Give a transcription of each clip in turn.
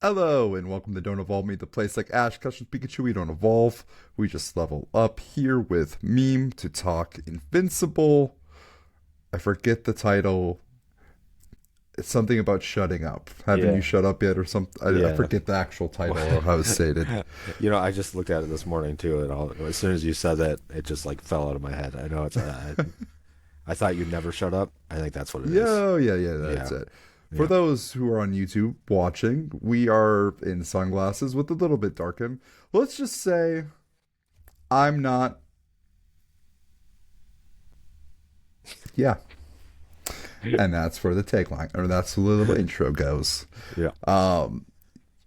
Hello and welcome to Don't Evolve Me, the place like Ash, Custom Pikachu, we don't evolve. We just level up here with Miym to talk Invincible. I forget the title. It's something about shutting up. Haven't you Yeah, shut up yet or something? I yeah. forget the actual title or how it's stated. I just looked at it this morning too, and as soon as you said that, it just like fell out of my head. I know I thought you'd never shut up. I think that's what it is. Yeah, that's Yeah, it. For yeah. those who are on YouTube watching, we are in sunglasses with a little bit darkened. Let's just say I'm not. Yeah, and that's where the tagline or that's where the little intro goes. Yeah. Um,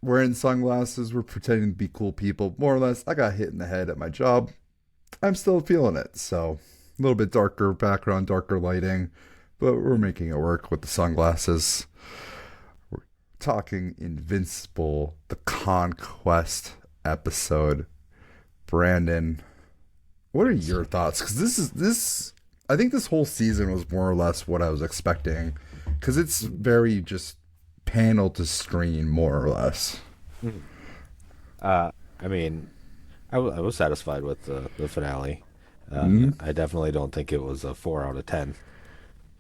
wearing sunglasses, we're pretending to be cool people. More or less, I got hit in the head at my job. I'm still feeling it. So, a little bit darker background, darker lighting, but we're making it work with the sunglasses. We're talking Invincible, the Conquest episode. Brandon, what are your thoughts? Because this. I think this whole season was more or less what I was expecting. Because it's very just panel to screen, more or less. Mhm. I mean, I was satisfied with the finale. Mm-hmm. I definitely don't think it was a 4 out of 10.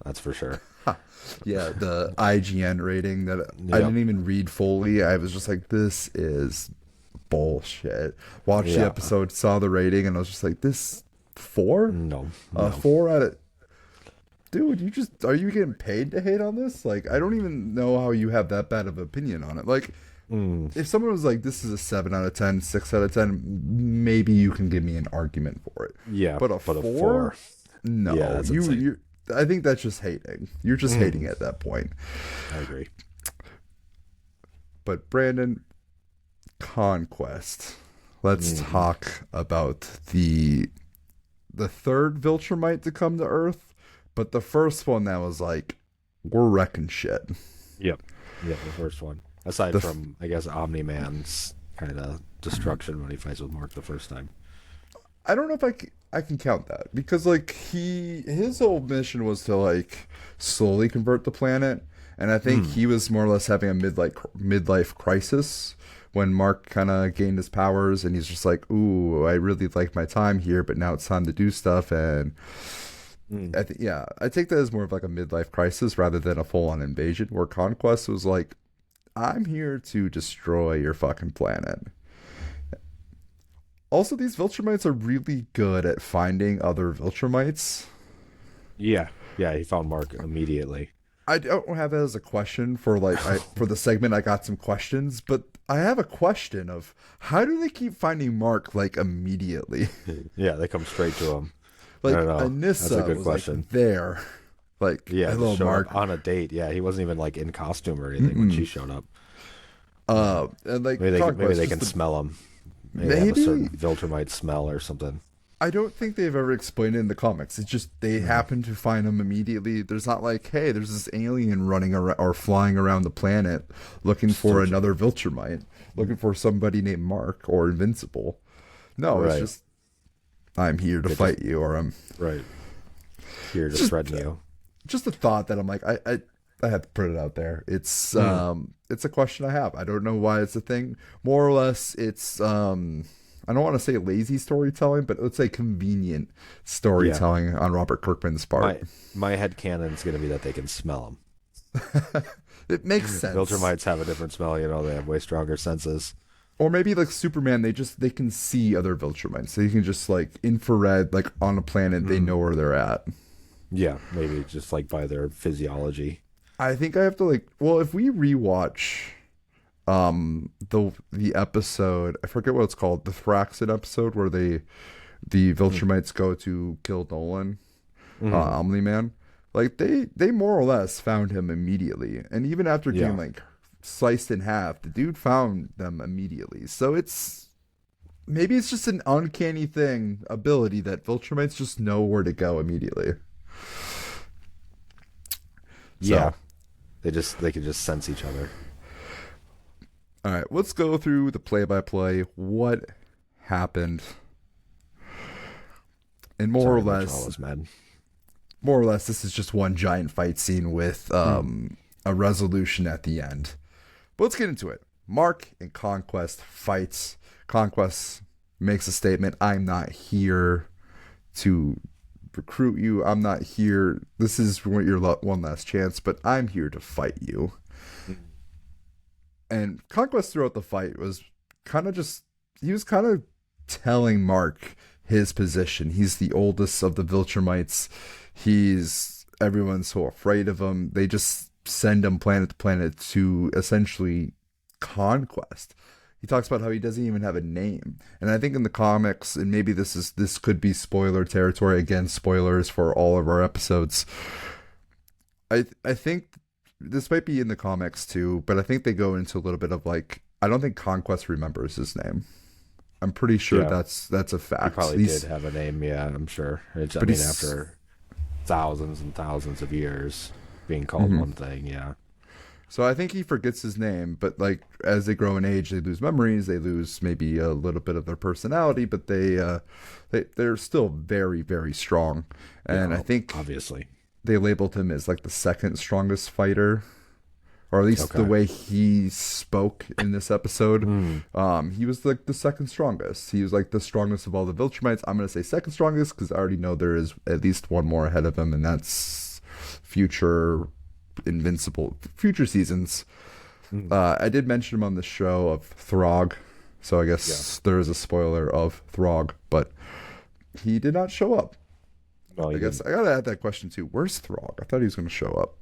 That's for sure. Yeah, the IGN rating that I Yep. didn't even read fully. I was just like, this is bullshit. Watched the Yeah. episode, saw the rating, and I was just like, this four? No. No. 4 out of. Dude, you just are you getting paid to hate on this? Like, I don't even know how you have that bad of an opinion on it. Like, Mm, if someone was like, this is a 7 out of 10, 6 out of 10, maybe you can give me an argument for it. yeah, But a but a four. four? Yeah, No, that's insane. you. I think that's just hating. You're just hating Mm, at that point. I agree. But Brandon, Conquest. Let's Hmm. talk about the third Viltrumite to come to Earth, but the first one that was like, we're wrecking shit. Yep. Yep, the first one. Aside The from, I guess, Omni Man's kind of destruction when he fights with Mark the first time. I don't know if I can count that because like his whole mission was to like slowly convert the planet, and I think Hmm. he was more or less having a midlife crisis when Mark kind of gained his powers, and he's just like, "Ooh, I really like my time here, but now it's time to do stuff." And Hmm. I think yeah, I take that as more of like a midlife crisis rather than a full on invasion. Where Conquest was like, "I'm here to destroy your fucking planet." Also, these Viltrumites are really good at finding other Viltrumites. Yeah. Yeah, he found Mark immediately. I don't have it as a question for like for the segment. I got some questions, but I have a question of how do they keep finding Mark like immediately? Yeah, they come straight to him. I Like don't know. That's a Anissa good was like question. there, like Yeah, just hello showed up Mark. on a date. Yeah, he wasn't even like in costume or anything when she Mm-mm. showed up. Yeah. And like Maybe Conquest, they just can the smell him. Maybe they have a maybe certain Viltrumite smell or something. I don't think they've ever explained it in the comics. It's just they Hmm. happen to find him immediately. There's not like, hey, there's this alien running around or flying around the planet looking for Searching. another Viltrumite, looking for somebody named Mark or Invincible. No, it's Right. just I'm here to They just fight you, or I'm right here to just threaten you. just a thought that I'm like I have to put it out there. Hmm. It's a question I have. I don't know why it's a thing. More or less, it's I don't want to say lazy storytelling, but let's say convenient Yeah. storytelling on Robert Kirkman's part. My my head canon's gonna be that they can smell him. It makes sense. Viltrumites have a different smell, they have way stronger senses. Or maybe like Superman, they can see other Viltrumites. So you can just like infrared, like on a planet, they Hmm. know where they're at. Yeah, maybe just like by their physiology. I think I have to like well, if we rewatch the episode, I forget what it's called, the Thraxid episode where the Viltrumites go to kill Nolan, Mm-hmm. Omni Man. Like they more or less found him immediately, and even after Yeah. getting like sliced in half, the dude found them immediately. So it's maybe it's just an uncanny thing ability that Viltrumites just know where to go immediately. Yeah. So They can just sense each other. all right, let's go through the play by play. What happened, and Sorry about you all this, man. more or less, this is just one giant fight scene with Hmm. a resolution at the end. But let's get into it. Mark and Conquest fights. Conquest makes a statement, I'm not here to recruit you. I'm not here. This is your one last chance, but I'm here to fight you. And Conquest throughout the fight was he was kind of telling Mark his position. He's the oldest of the Viltrumites. Everyone's so afraid of him. They just send him planet to planet to essentially conquest. He talks about how he doesn't even have a name. And I think in the comics, and maybe this could be spoiler territory, again, spoilers for all of our episodes. I think this might be in the comics too, but I think they go into a little bit of like, I don't think Conquest remembers his name. I'm pretty sure that's a fact. He probably did have a name, yeah, I'm sure. After thousands and thousands of years being called one thing, yeah. So I think he forgets his name, but like as they grow in age, they lose memories, they lose maybe a little bit of their personality, but they're still very, very strong. And I think obviously they labeled him as like the second strongest fighter, or at least the way he spoke in this episode. He was like the second strongest. He was like the strongest of all the Viltrumites. I'm going to say second strongest because I already know there is at least one more ahead of him, and that's future Invincible, future seasons. I did mention him on the show of Throg, so I guess there is a spoiler of Throg, but he did not show up. No, I guess I gotta add that question too. Where's Throg? I thought he was going to show up.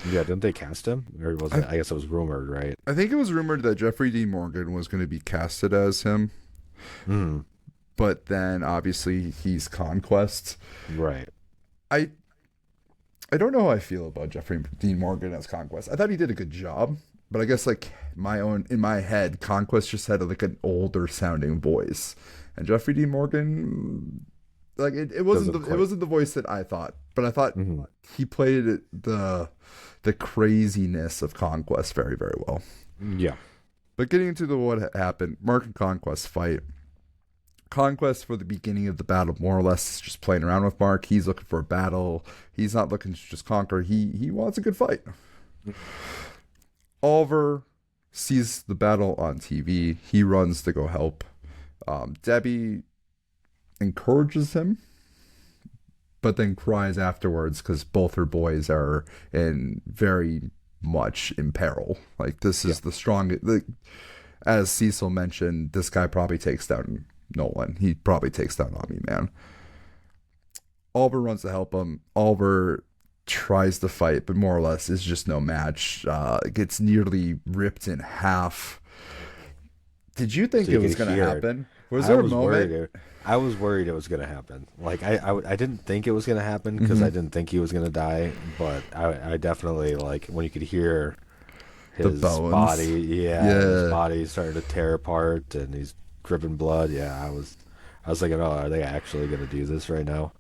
Yeah, didn't they cast him? Or was it? I guess it was rumored, right? I think it was rumored that Jeffrey Dean Morgan was going to be casted as him. But then obviously he's Conquest. Right. I don't know how I feel about Jeffrey Dean Morgan as Conquest. I thought he did a good job, but I guess like in my head, Conquest just had like an older sounding voice, and Jeffrey Dean Morgan, like it wasn't the voice that I thought, but I thought he played the craziness of Conquest very, very well. Yeah. But getting into what happened, Mark and Conquest fight. Conquest for the beginning of the battle more or less is just playing around with Mark. He's looking for a battle. He's not looking to just conquer. He wants a good fight. Oliver sees the battle on TV. He runs to go help. Debbie encourages him, but then cries afterwards because both her boys are very much in peril. Like this is the strongest. As Cecil mentioned, this guy probably takes down Nolan. He probably takes down Miym. Oliver runs to help him. Oliver tries to fight, but more or less is just no match. Gets nearly ripped in half. Did you think it was going to happen? Was there a moment? I was worried it was going to happen. Like I didn't think it was going to happen because I didn't think he was going to die, but I definitely, like, when you could hear his body, his body started to tear apart and he's dripping blood. I was thinking, oh, are they actually going to do this right now?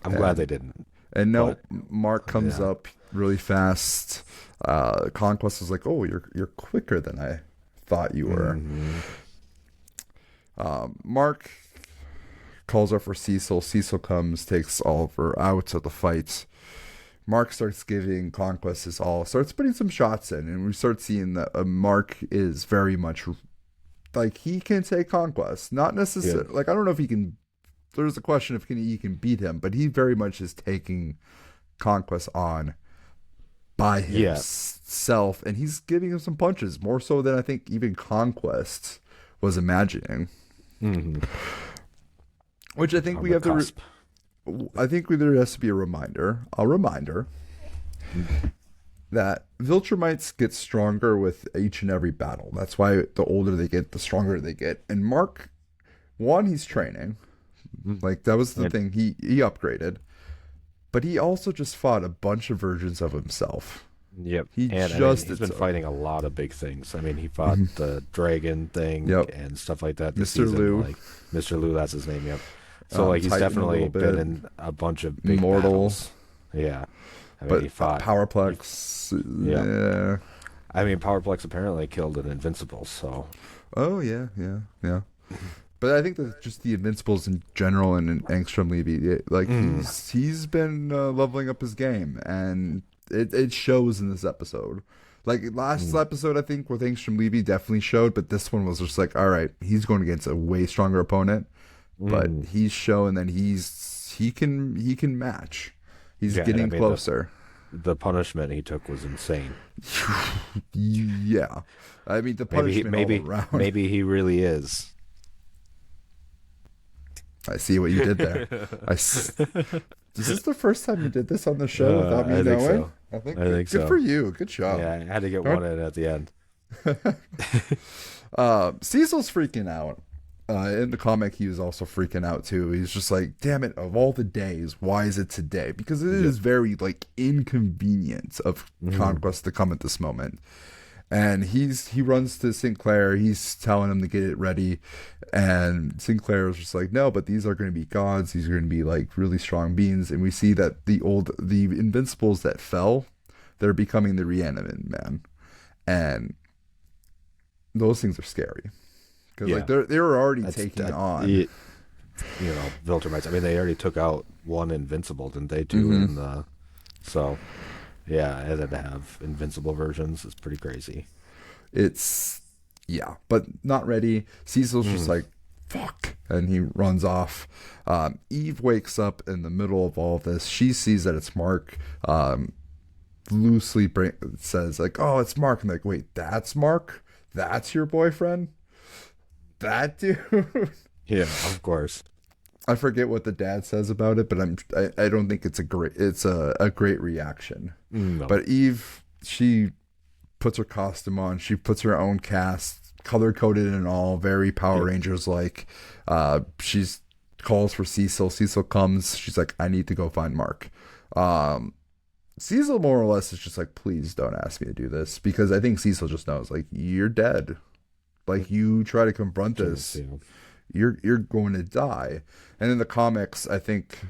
I'm glad they didn't. And no, Mark comes up really fast. Conquest was like, oh, you're quicker than I thought you were. Mark calls out for Cecil. Cecil comes, takes Oliver out of the fight. Mark starts giving Conquest his all, starts putting some shots in, and we start seeing that Mark is very much like he can take Conquest. Not necessarily, like, I don't know if he can, there's a question if he can beat him, but he very much is taking Conquest on by himself, and he's giving him some punches, more so than I think even Conquest was imagining. Which I think we have to. I think there has to be a reminder that Viltrumites get stronger with each and every battle. That's why the older they get, the stronger they get. And Mark, he's training. Like, that was the thing. He upgraded. But he also just fought a bunch of versions of himself. Yep. He's been fighting a lot of big things. I mean, he fought the dragon thing and stuff like that this season. Lou. Like, Mr. Lou, that's his name, yep. So, like, he's Titan definitely been in a bunch of big battles. Yeah. I mean, he fought Powerplex. Yeah. I mean, Powerplex apparently killed an Invincible, so. Oh, yeah. But I think that just the Invincibles in general and in Angstrom Levy, like, he's been leveling up his game, and it shows in this episode. Like last episode, I think, where things from Levy definitely showed, but this one was just like, all right, he's going against a way stronger opponent, but he's showing that he can match. He's getting closer. The punishment he took was insane. Yeah, I mean the punishment all around. Maybe he really is. I see what you did there. Is this the first time you did this on the show without me knowing? So. I think good so. For you. Good job. Yeah, I had to get one in at the end. Cecil's freaking out. In the comic, he was also freaking out too. He's just like, damn it, of all the days, why is it today? Because it is very like inconvenient of Conquest to come at this moment. And he runs to Sinclair. He's telling him to get it ready. And Sinclair is just like, no, but these are going to be gods. These are going to be like really strong beings. And we see that the Invincibles that fell, they're becoming the reanimated man. And those things are scary. Because like they were already taking on. Viltrumites. I mean, they already took out one Invincible, didn't they, too? So... yeah, and then to have invincible versions is pretty crazy. But not ready. Cecil's just like, fuck, and he runs off. Eve wakes up in the middle of all of this. She sees that it's Mark. Loosely says like, oh, it's Mark. And like, wait, that's Mark? That's your boyfriend? That dude? Yeah, of course. I forget what the dad says about it, but I don't think it's a great reaction. No. But Eve, she puts her costume on. She puts her own cast, color coded and all, very Power Rangers like. She's calls for Cecil. Cecil comes. She's like, I need to go find Mark. Cecil more or less is just like, please don't ask me to do this, because I think Cecil just knows like, you're dead. Like, you try to confront this, you're going to die. And in the comics, I think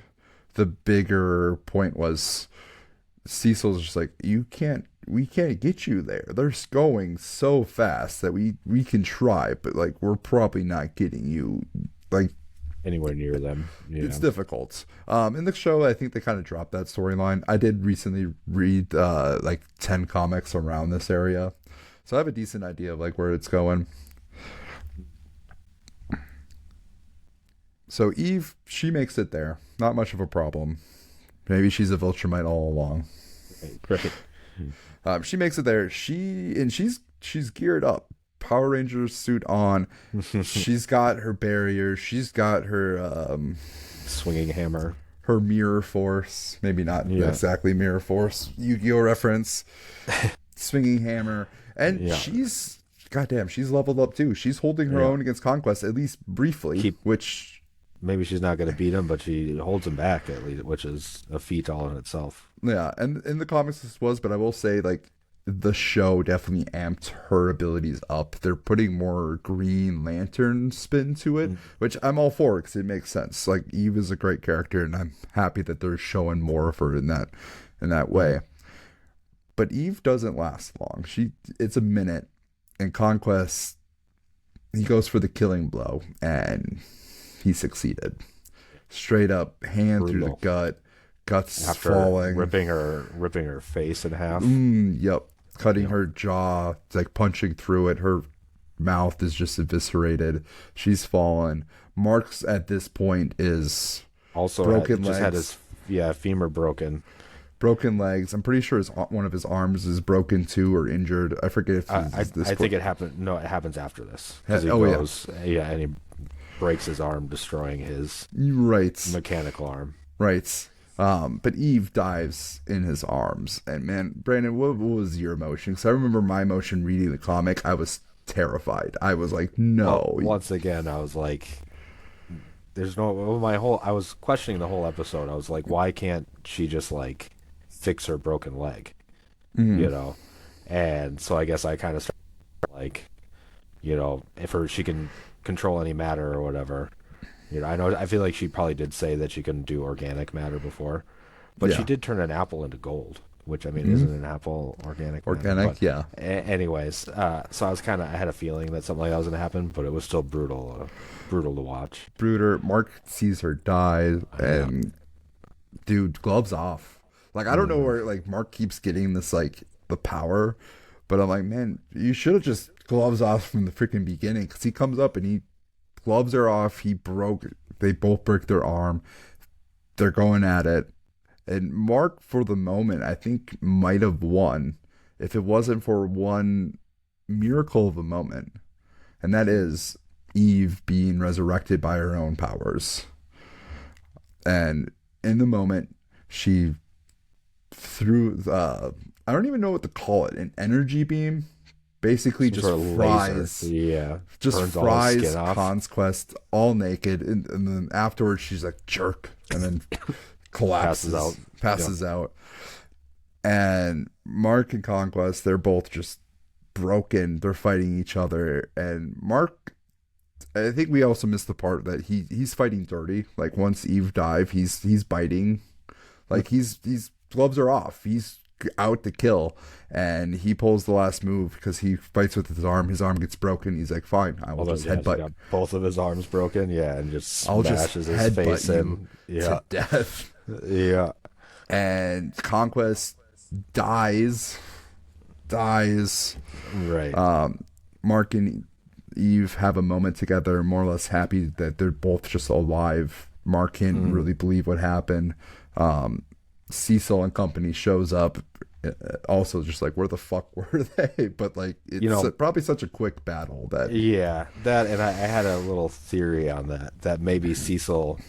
the bigger point was Cecil's just like, we can't get you there. They're going so fast that we can try, but like, we're probably not getting you like anywhere near them. Yeah. It's difficult. In the show, I think they kind of dropped that storyline. I did recently read like 10 comics around this area, so I have a decent idea of like where it's going. So Eve, she makes it there. Not much of a problem. Maybe she's a Viltrumite all along. Right. She makes it there. She's geared up. Power Ranger suit on. She's got her barrier. She's got her swinging hammer. Her mirror force. Maybe not exactly mirror force. Yu-Gi-Oh reference. Swinging hammer. And she's leveled up too. She's holding her own against Conquest, at least briefly, which... Maybe she's not going to beat him, but she holds him back at least, which is a feat all in itself. Yeah, and in the comics this was, but I will say, like, the show definitely amped her abilities up. They're putting more Green Lantern spin to it, which I'm all for because it makes sense. Like, Eve is a great character, and I'm happy that they're showing more of her in that way. But Eve doesn't last long. It's a minute, and Conquest, he goes for the killing blow, and he succeeded. Straight up, hand Brutal. Through the guts after falling, ripping her face in half. Yep, cutting her jaw, like punching through it. Her mouth is just eviscerated. She's fallen. Mark's at this point is also broken legs. Just had his femur broken. Broken legs. I'm pretty sure one of his arms is broken too or injured. I forget if I think it happened. No, it happens after this. He goes, and he breaks his arm, destroying his mechanical arm. Right. But Eve dives in his arms. And man, Brandon, what was your emotion? Because I remember my emotion reading the comic. I was terrified. I was like, no. Well, once again, I was like, there's no, I was questioning the whole episode. I was like, why can't she just like fix her broken leg? You know? And so I guess I kind of started like, if she can control any matter or whatever. I feel like she probably did say that she couldn't do organic matter before, but she did turn an apple into gold, which I mean isn't an apple organic matter, anyways, so I had a feeling that something like that was going to happen, but it was still brutal to watch. Mark sees her die, and dude, gloves off. Like, I don't know where like Mark keeps getting this like the power, But I'm like, man, you should have just gloves off from the freaking beginning, because he comes up and he gloves are off. They both break their arm. They're going at it. And Mark, for the moment, I think might have won if it wasn't for one miracle of a moment. And that is Eve being resurrected by her own powers. And in the moment, she threw I don't even know what to call it, an energy beam. Basically, just fries. Yeah. Just fries Conquest all naked. And then afterwards, she's like, jerk. And then collapses. Passes out. And Mark and Conquest, they're both just broken. They're fighting each other. And Mark, I think we also missed the part that he's fighting dirty. Like, once Eve died, he's biting. Like, he's gloves are off. He's out to kill, and he pulls the last move because he fights with his arm. His arm gets broken. He's like, fine, I will just headbutt. Both of his arms broken, and just smashes his face in to death. Yeah. And Conquest dies. Right. Mark and Eve have a moment together, more or less happy that they're both just alive. Mark can't really believe what happened. Cecil and company shows up, also just like, where the fuck were they? But like, it's probably such a quick battle that and I had a little theory on that maybe Cecil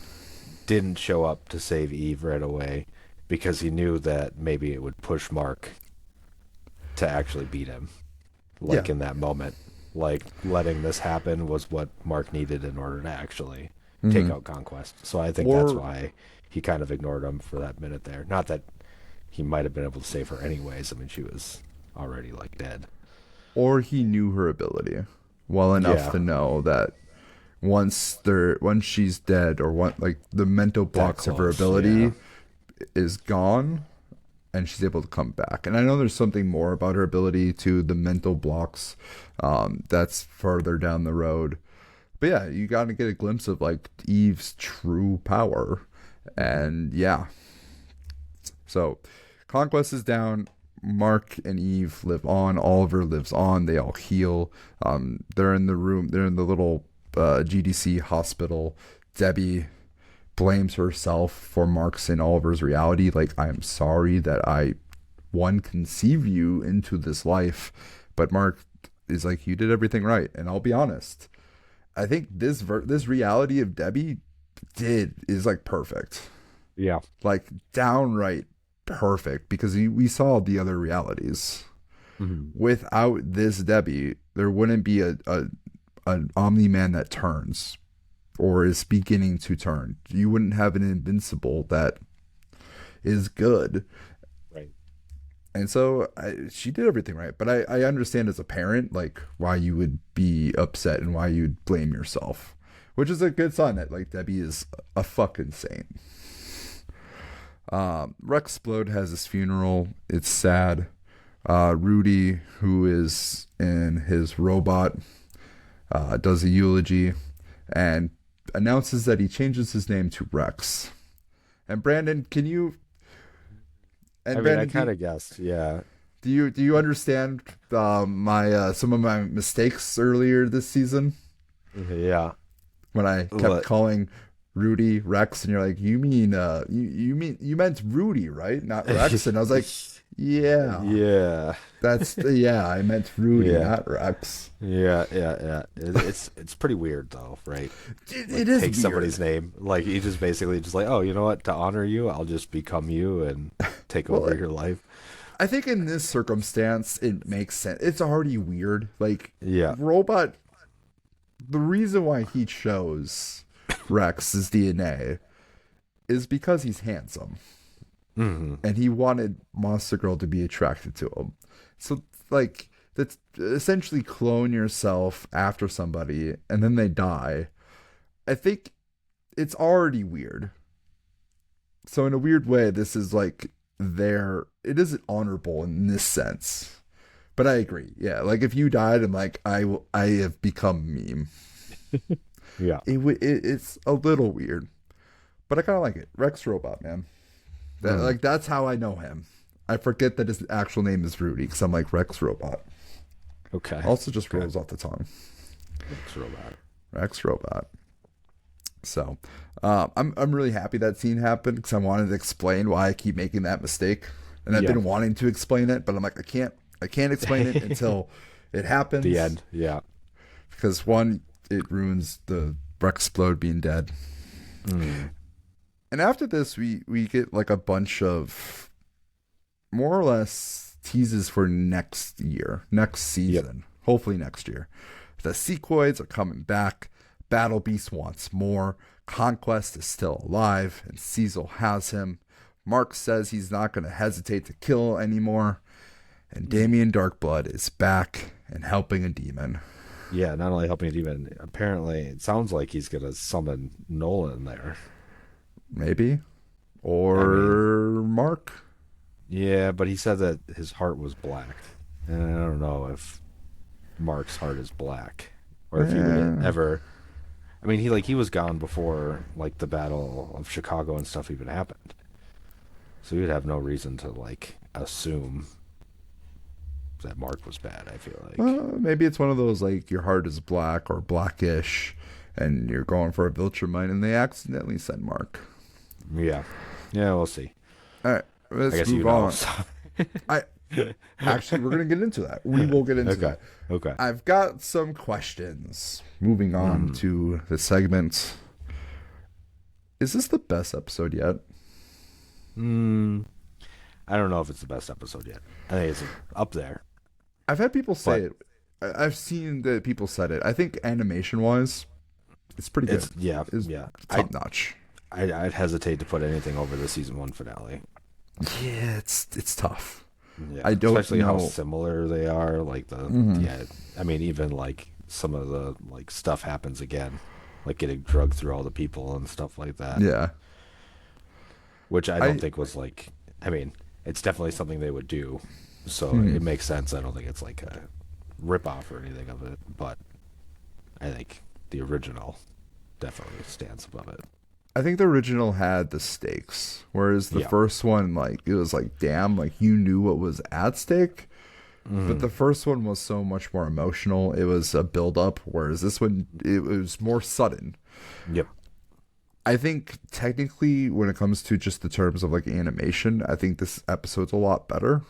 didn't show up to save Eve right away because he knew that maybe it would push Mark to actually beat him, in that moment. Like, letting this happen was what Mark needed in order to actually take out Conquest. So I think that's why he kind of ignored him for that minute there. Not that he might have been able to save her anyways. I mean, she was already like dead. Or he knew her ability well enough to know that once she's dead, or the mental blocks of her ability is gone, and she's able to come back. And I know there's something more about her ability to the mental blocks that's further down the road. But yeah, you got to get a glimpse of like Eve's true power. And so Conquest is down. Mark and Eve live on. Oliver lives on. They all heal. They're in the room. They're in the little GDC hospital. Debbie blames herself for Mark's and Oliver's reality. Like, I am sorry that I conceived you into this life, but Mark is like, you did everything right. And I'll be honest, I think this reality of Debbie is like perfect. Yeah, like downright perfect, because we saw the other realities. Without this Debbie, there wouldn't be an Omni-Man that turns or is beginning to turn. You wouldn't have an Invincible that is good. Right. And so she did everything right. But I understand as a parent, like, why you would be upset and why you'd blame yourself, which is a good sign that, like, Debbie is a fucking saint. Rexplode has his funeral. It's sad. Rudy, who is in his robot, does a eulogy and announces that he changes his name to Rex. And Brandon, can you? And I kind of guessed. Yeah. Do you understand my some of my mistakes earlier this season? Yeah. When I kept calling Rudy Rex, and you're like, you mean you meant Rudy, right? Not Rex. And I was like, yeah, that's I meant Rudy, not Rex. Yeah. It's pretty weird though, right? It is take weird. Somebody's name, like, he just basically just like, oh, you know what? To honor you, I'll just become you and take over your life. I think in this circumstance, it makes sense. It's already weird, like, robot. The reason why he chose Rex's DNA is because he's handsome. And he wanted Monster Girl to be attracted to him. So, like, that's essentially clone yourself after somebody and then they die. I think it's already weird. So in a weird way, this is like it isn't honorable in this sense. But I agree. Yeah, like, if you died and like I have become Miym. Yeah. It's a little weird. But I kind of like it. Rex Robot, man. Like, that's how I know him. I forget that his actual name is Rudy because I'm like Rex Robot. Okay. Also just rolls off the tongue. Rex Robot. Rex Robot. So, I'm really happy that scene happened because I wanted to explain why I keep making that mistake, and I've been wanting to explain it, but I'm like I can't explain it until it happens. The end. Yeah. Because one, it ruins the Rexplode being dead. And after this, we get like a bunch of more or less teases for next season, hopefully next year. The Sequoids are coming back. Battle Beast wants more. Conquest is still alive, and Cecil has him. Mark says he's not going to hesitate to kill anymore. And Damien Darkblood is back and helping a demon. Yeah, not only helping a demon, apparently it sounds like he's going to summon Nolan there. Maybe. Or Mark. Yeah, but he said that his heart was black. And I don't know if Mark's heart is black. Or if he would ever... I mean, he was gone before like the Battle of Chicago and stuff even happened, so he would have no reason to like assume that Mark was bad. I feel like maybe it's one of those like your heart is black or blackish, and you're going for a Viltrumite, and they accidentally send Mark. Yeah, we'll see. All right, let's move on. Actually, we're gonna get into that. We will get into that. Okay. I've got some questions. Moving on to the segment. Is this the best episode yet? I don't know if it's the best episode yet. I think it's up there. I've had people say it. I've seen that people said it. I think animation-wise, it's pretty good. It's top notch. I'd hesitate to put anything over the season 1 finale. Yeah, it's tough. Yeah, I don't especially know how similar they are. Like I mean, even like some of the like stuff happens again, like getting drugged through all the people and stuff like that. Yeah, which I don't think was like. I mean, it's definitely something they would do, so it makes sense. I don't think it's like a rip-off or anything of it, but I think the original definitely stands above it. I think the original had the stakes, whereas the first one, like, it was like, damn, like, you knew what was at stake. But the first one was so much more emotional. It was a build-up, whereas this one, it was more sudden. Yep. I think, technically, when it comes to just the terms of, like, animation, I think this episode's a lot better.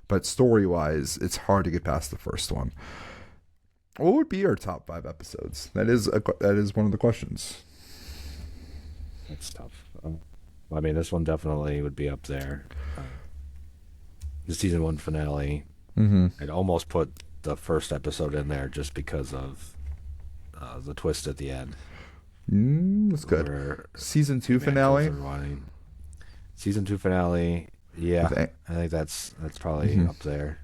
But story-wise, it's hard to get past the first one. What would be our top 5 episodes? That is one of the questions. That's tough. I mean, this one definitely would be up there. The season 1 finale. I'd almost put the first episode in there just because of the twist at the end. That's good. Season 2 finale. Season 2 finale. Yeah, I think that's probably up there.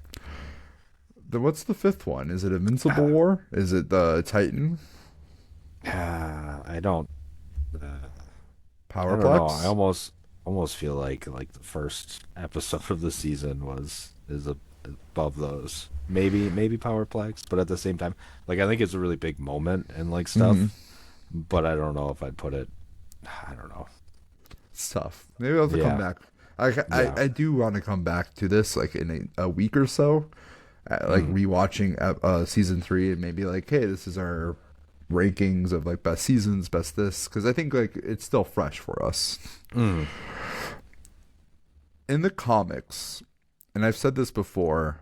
What's the 5th one? Is it Invincible War? Is it the Titan? I don't. Powerplex? I don't know. I almost feel like the first episode of the season is above those. Maybe Powerplex, but at the same time, like, I think it's a really big moment and like stuff. But I don't know if I'd put it. I don't know. It's tough. Maybe I'll have to come back. I do want to come back to this like in a week or so, like rewatching season 3 and maybe like, hey, this is our rankings of like best seasons, best this, because I think like it's still fresh for us. In the comics, and I've said this before,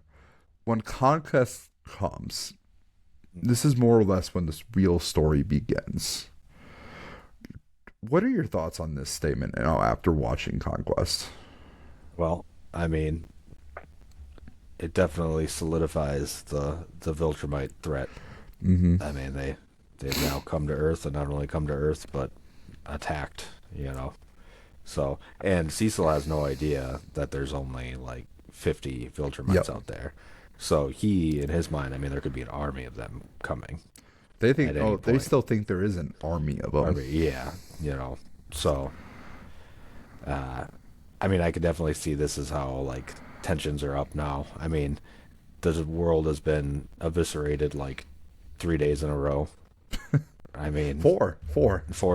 when Conquest comes, this is more or less when this real story begins. What are your thoughts on this statement after watching Conquest? Well, I mean, it definitely solidifies the Viltrumite threat. I mean, they've now come to Earth, and not only come to Earth, but attacked, So, and Cecil has no idea that there's only like 50 Viltrumites out there. So he, in his mind, I mean, there could be an army of them coming. They think, they still think there is an army of them. Yeah, So, I mean, I could definitely see this as how like tensions are up now. I mean, the world has been eviscerated like 3 days in a row. I mean, 4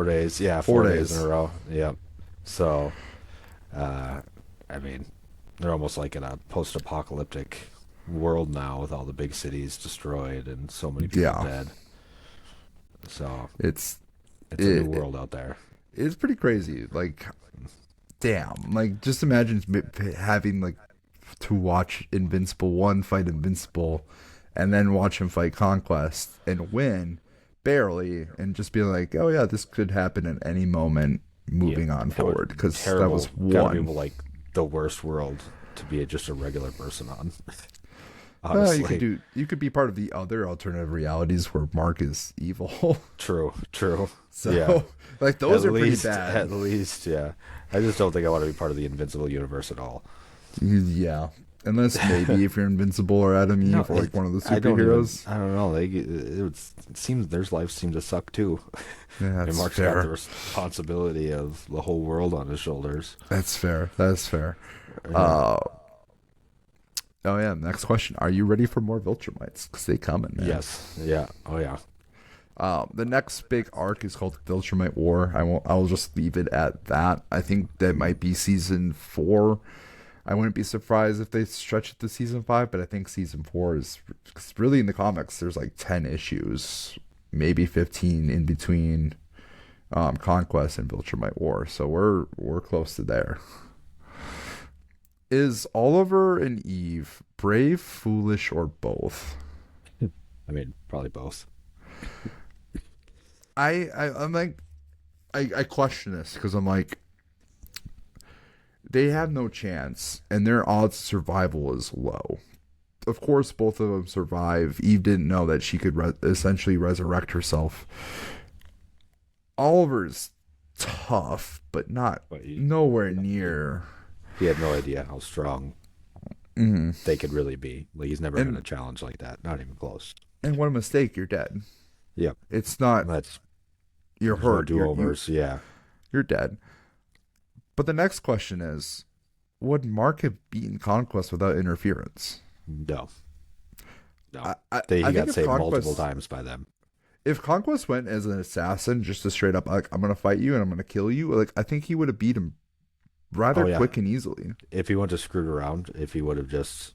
days. Yeah, 4 days in a row. Yep. So, I mean, they're almost like in a post-apocalyptic world now with all the big cities destroyed and so many people Yeah, dead. So it's it's a new it, world out there. it's pretty crazy. Like, damn, like just imagine having like to watch Invincible one fight Invincible, and then watch him fight Conquest and win barely, and just be like, oh yeah, this could happen at any moment. Yeah, Moving on that would forward, because that was terrible. Gotta be one. like the worst world to be just a regular person on. You could Honestly, you could be part of the other alternative realities where Mark is evil. true, true. So Yeah, like those are pretty at bad. least, yeah. I just don't think I want to be part of the Invincible universe at all. Yeah. Unless maybe if you're Invincible or Adam No, Eve or like one of the I don't even. superheroes. I don't know. It seems their lives seem to suck too. Yeah, And that's Mark's got the fair. responsibility of the whole world on his shoulders. That's fair. That's fair. Yeah. Uh oh yeah, next question. Are you ready for more Viltrumites? Because they coming, man. Yes. Yeah. Oh yeah. The next big arc is called Viltrumite War. I will just leave it at that. I think that might be season 4. I wouldn't be surprised if they stretch it to season 5, but I think season 4 is, cause really in the comics there's like 10 issues, maybe 15 in between Conquest and Viltrumite War. So we're close to there. Is Oliver and Eve brave, foolish, or both? I mean, probably both. I'm like I question this because I'm like, they have no chance and their odds of survival is low. Of course both of them survive. Eve didn't know that she could essentially resurrect herself. Oliver's tough but not But nowhere near. he had no idea how strong Mhm. they could really be. Like he's never had a and challenge like that. Not even close. and what a mistake, you're dead. Yep. It's not That's you're there's no hurt, do-overs. Yeah. you're dead. But the next question is, would Mark have beaten Conquest without interference? No. No. I, He I think got saved multiple times by them. if Conquest went as an assassin, just a straight up like, I'm gonna fight you and I'm gonna kill you, like I think he would have beat him Oh rather yeah. quick and easily. If he wouldn't have screwed around, if he would have just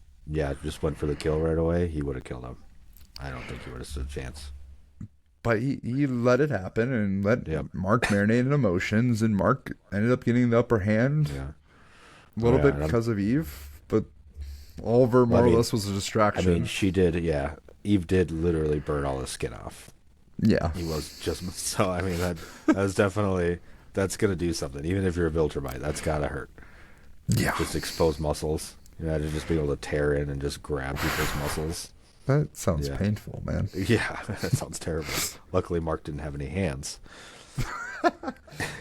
went for the kill right away, he would have killed him. I don't think he would have stood a chance. But he let it happen and let Yep. Mark marinate in emotions, and Mark ended up getting the upper hand Yeah. a Oh little yeah. bit because of Eve. But Oliver Well, more or less was a distraction. I mean, she did. Yeah. Eve did literally burn all his skin off. Yeah. He was just so. I mean, that was definitely that's gonna do something. Even if you're a Viltrumite, that's gotta hurt. Yeah. Just exposed muscles. You know, to just be able to tear in and just grab people's muscles. That sounds Yeah. painful, man. Yeah, that sounds terrible. Luckily, Mark didn't have any hands.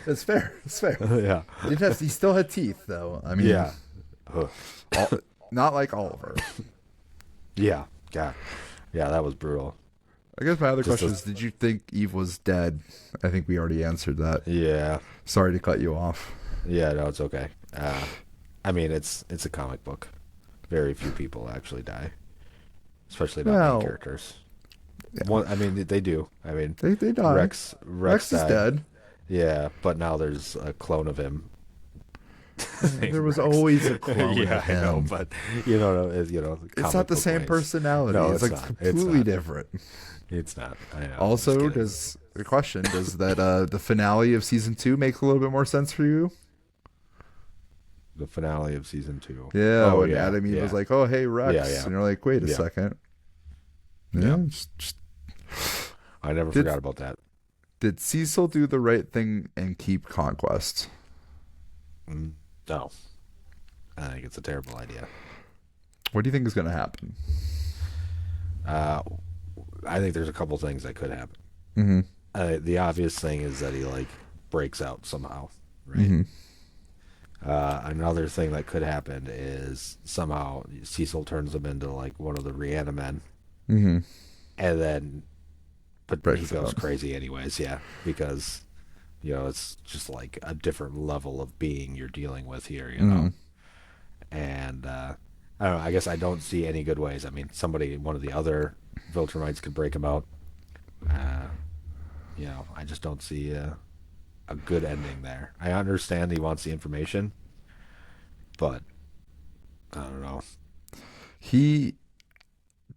It's fair. It's fair. Yeah. He still had teeth, though. I mean, Yeah. Ugh. not like Oliver. Yeah. Yeah. Yeah, that was brutal. I guess my other Just question is, did you think Eve was dead? I think we already answered that. Yeah. Sorry to cut you off. Yeah, no, it's okay. I mean, it's a comic book. Very few people actually die, especially not Well, main characters. yeah. One, I mean, they do. I mean, They died. Rex is died. dead. Yeah, but now there's a clone of him. There was Rex. always a clone Yeah, of I know, him. but It's not comic the book same ways. personality. No, it's it's like not. It's completely not. different. It's not. I know. I'm just Also, kidding. does the question does that the finale of season 2 make a little bit more sense for you? The finale of season 2? Yeah, Oh when yeah, Adam Eve yeah. was like, "Oh, hey Rex," Yeah, yeah. and you're like, "Wait a Yeah. second." Yeah. Yeah. I never Did- forgot about that. Did Cecil do the right thing and keep Conquest? No, I think it's a terrible idea. What do you think is going to happen? I think there's a couple things that could happen. Mm-hmm. The obvious thing is that he like breaks out somehow, right? Mm-hmm. Another thing that could happen is somehow Cecil turns him into like one of the Reanimen, Mm-hmm. and then, but Breaks he goes out. crazy anyways, yeah, because it's just like a different level of being you're dealing with here, Mm-hmm. and I don't know. I guess I don't see any good ways. I mean, one of the other Viltrumites could break him out. I just don't see a good ending there. I understand he wants the information, but I don't know. He,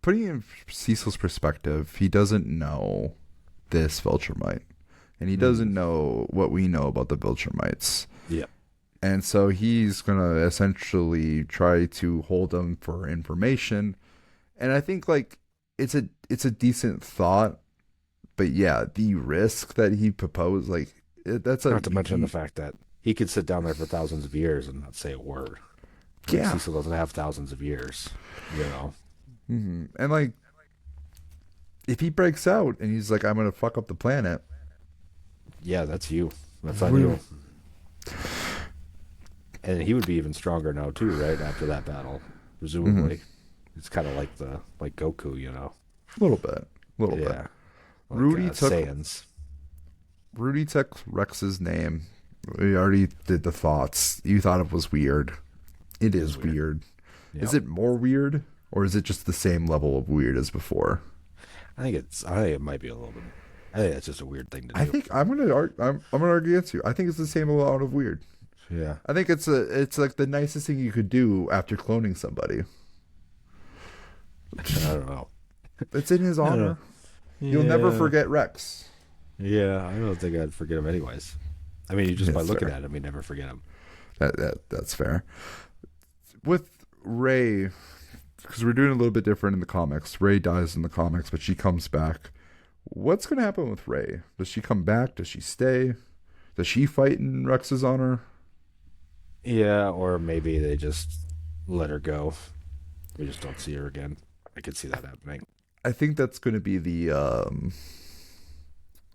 putting in Cecil's perspective, he doesn't know this Viltrumite. And he doesn't know what we know about the Viltrumites. Yep. And so he's going to essentially try to hold them for information. And I think, like, it's a decent thought. But yeah, the risk that he proposed, like, that's a... Not to mention the fact that he could sit down there for thousands of years and not say a word. Yeah. Cecil doesn't have thousands of years, you know? Mm-hmm. And, like, if he breaks out and he's like, I'm going to fuck up the planet... Yeah, that's you. That's on you. And he would be even stronger now too, right? After that battle, presumably. It's kind of like Goku, you know. A little bit. Like, Rudy took Saiyans. Rudy took Rex's name. We already did the thoughts. You thought it was weird. It is weird. Yep. Is it more weird, or is it just the same level of weird as before? I think it might be a little bit. I think that's just a weird thing to do. I think I'm gonna argue against you. I think it's the same amount of weird. Yeah. I think it's like the nicest thing you could do after cloning somebody. I don't know. It's in his honor. You'll never forget Rex. Yeah, I don't think I'd forget him anyways. I mean, just by looking fair. at him, you never forget him. That's fair. With Rey, because we're doing a little bit different in the comics. Rey dies in the comics, but she comes back. What's going to happen with Rey? Does she come back? Does she stay? Does she fight in Rex's honor? Yeah, or maybe they just let her go. We just don't see her again. I could see that happening. I think that's going to be the...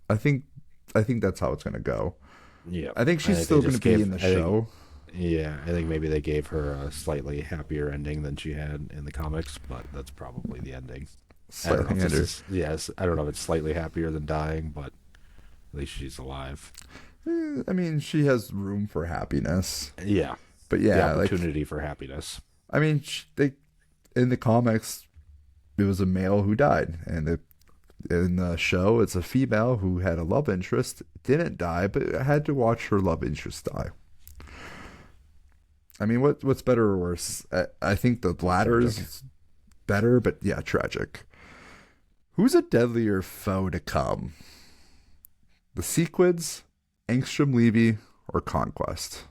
I think that's how it's going to go. Yeah. I think she's still going to be in the show. I think maybe they gave her a slightly happier ending than she had in the comics, but that's probably the ending. I don't know if it's slightly happier than dying, but at least she's alive. I mean, she has room for happiness. Yeah. But yeah, the opportunity for happiness. I mean, in the comics, it was a male who died, and in the show, it's a female who had a love interest, didn't die, but had to watch her love interest die. I mean, what's better or worse? I think the latter is better, but yeah, tragic. Who's a deadlier foe to come? The Sequids, Angstrom Levy, or Conquest?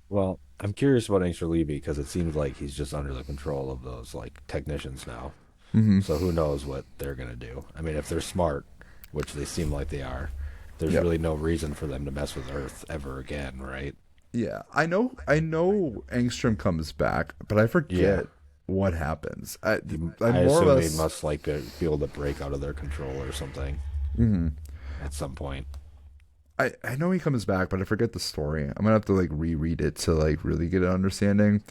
Well, I'm curious about Angstrom Levy because it seems like he's just under the control of those like technicians now. Mm-hmm. So who knows what they're gonna do? I mean, if they're smart, which they seem like they are, there's really no reason for them to mess with Earth ever again, right? Yeah, I know Angstrom comes back, but I forget what happens. I assume they must like be able to break out of their control or something at some point. I know he comes back, but I forget the story. I'm gonna have to like reread it to like really get an understanding.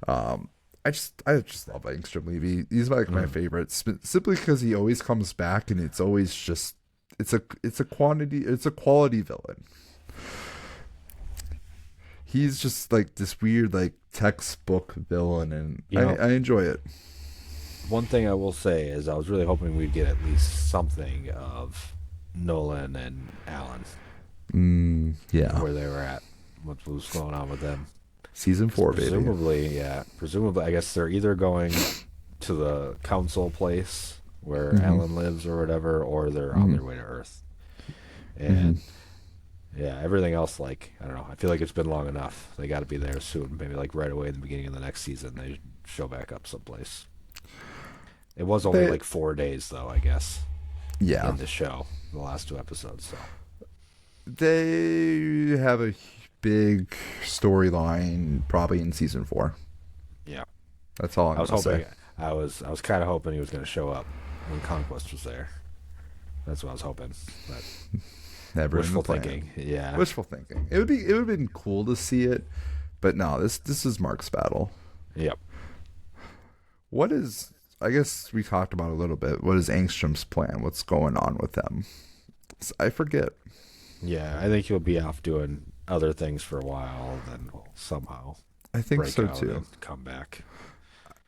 I just love Angstrom Levy. He's like my favorite, simply because he always comes back, and it's always just it's a quality villain. He's just like this weird like textbook villain, and I enjoy it. One thing I will say is I was really hoping we'd get at least something of Nolan and Alan. Where they were at, what was going on with them. Season 4, presumably, baby. Presumably, I guess they're either going to the council place where Alan lives or whatever, or they're on their way to Earth. And everything else, like, I don't know, I feel like it's been long enough. They got to be there soon. Maybe like right away in the beginning of the next season, they show back up someplace. It was only like 4 days, though, I guess. Yeah. In the show, the last 2 episodes, so. They have a big storyline probably in season 4. Yeah. That's all I'm going to say. I was kind of hoping he was going to show up when Conquest was there. That's what I was hoping. But never wishful thinking. Yeah. Wishful thinking. It would have been cool to see it, but no, this is Mark's battle. Yep. What is, I guess we talked about a little bit, what is Angstrom's plan? What's going on with them? I forget. Yeah, I think he'll be off doing other things for a while, then somehow I think so too. And come back.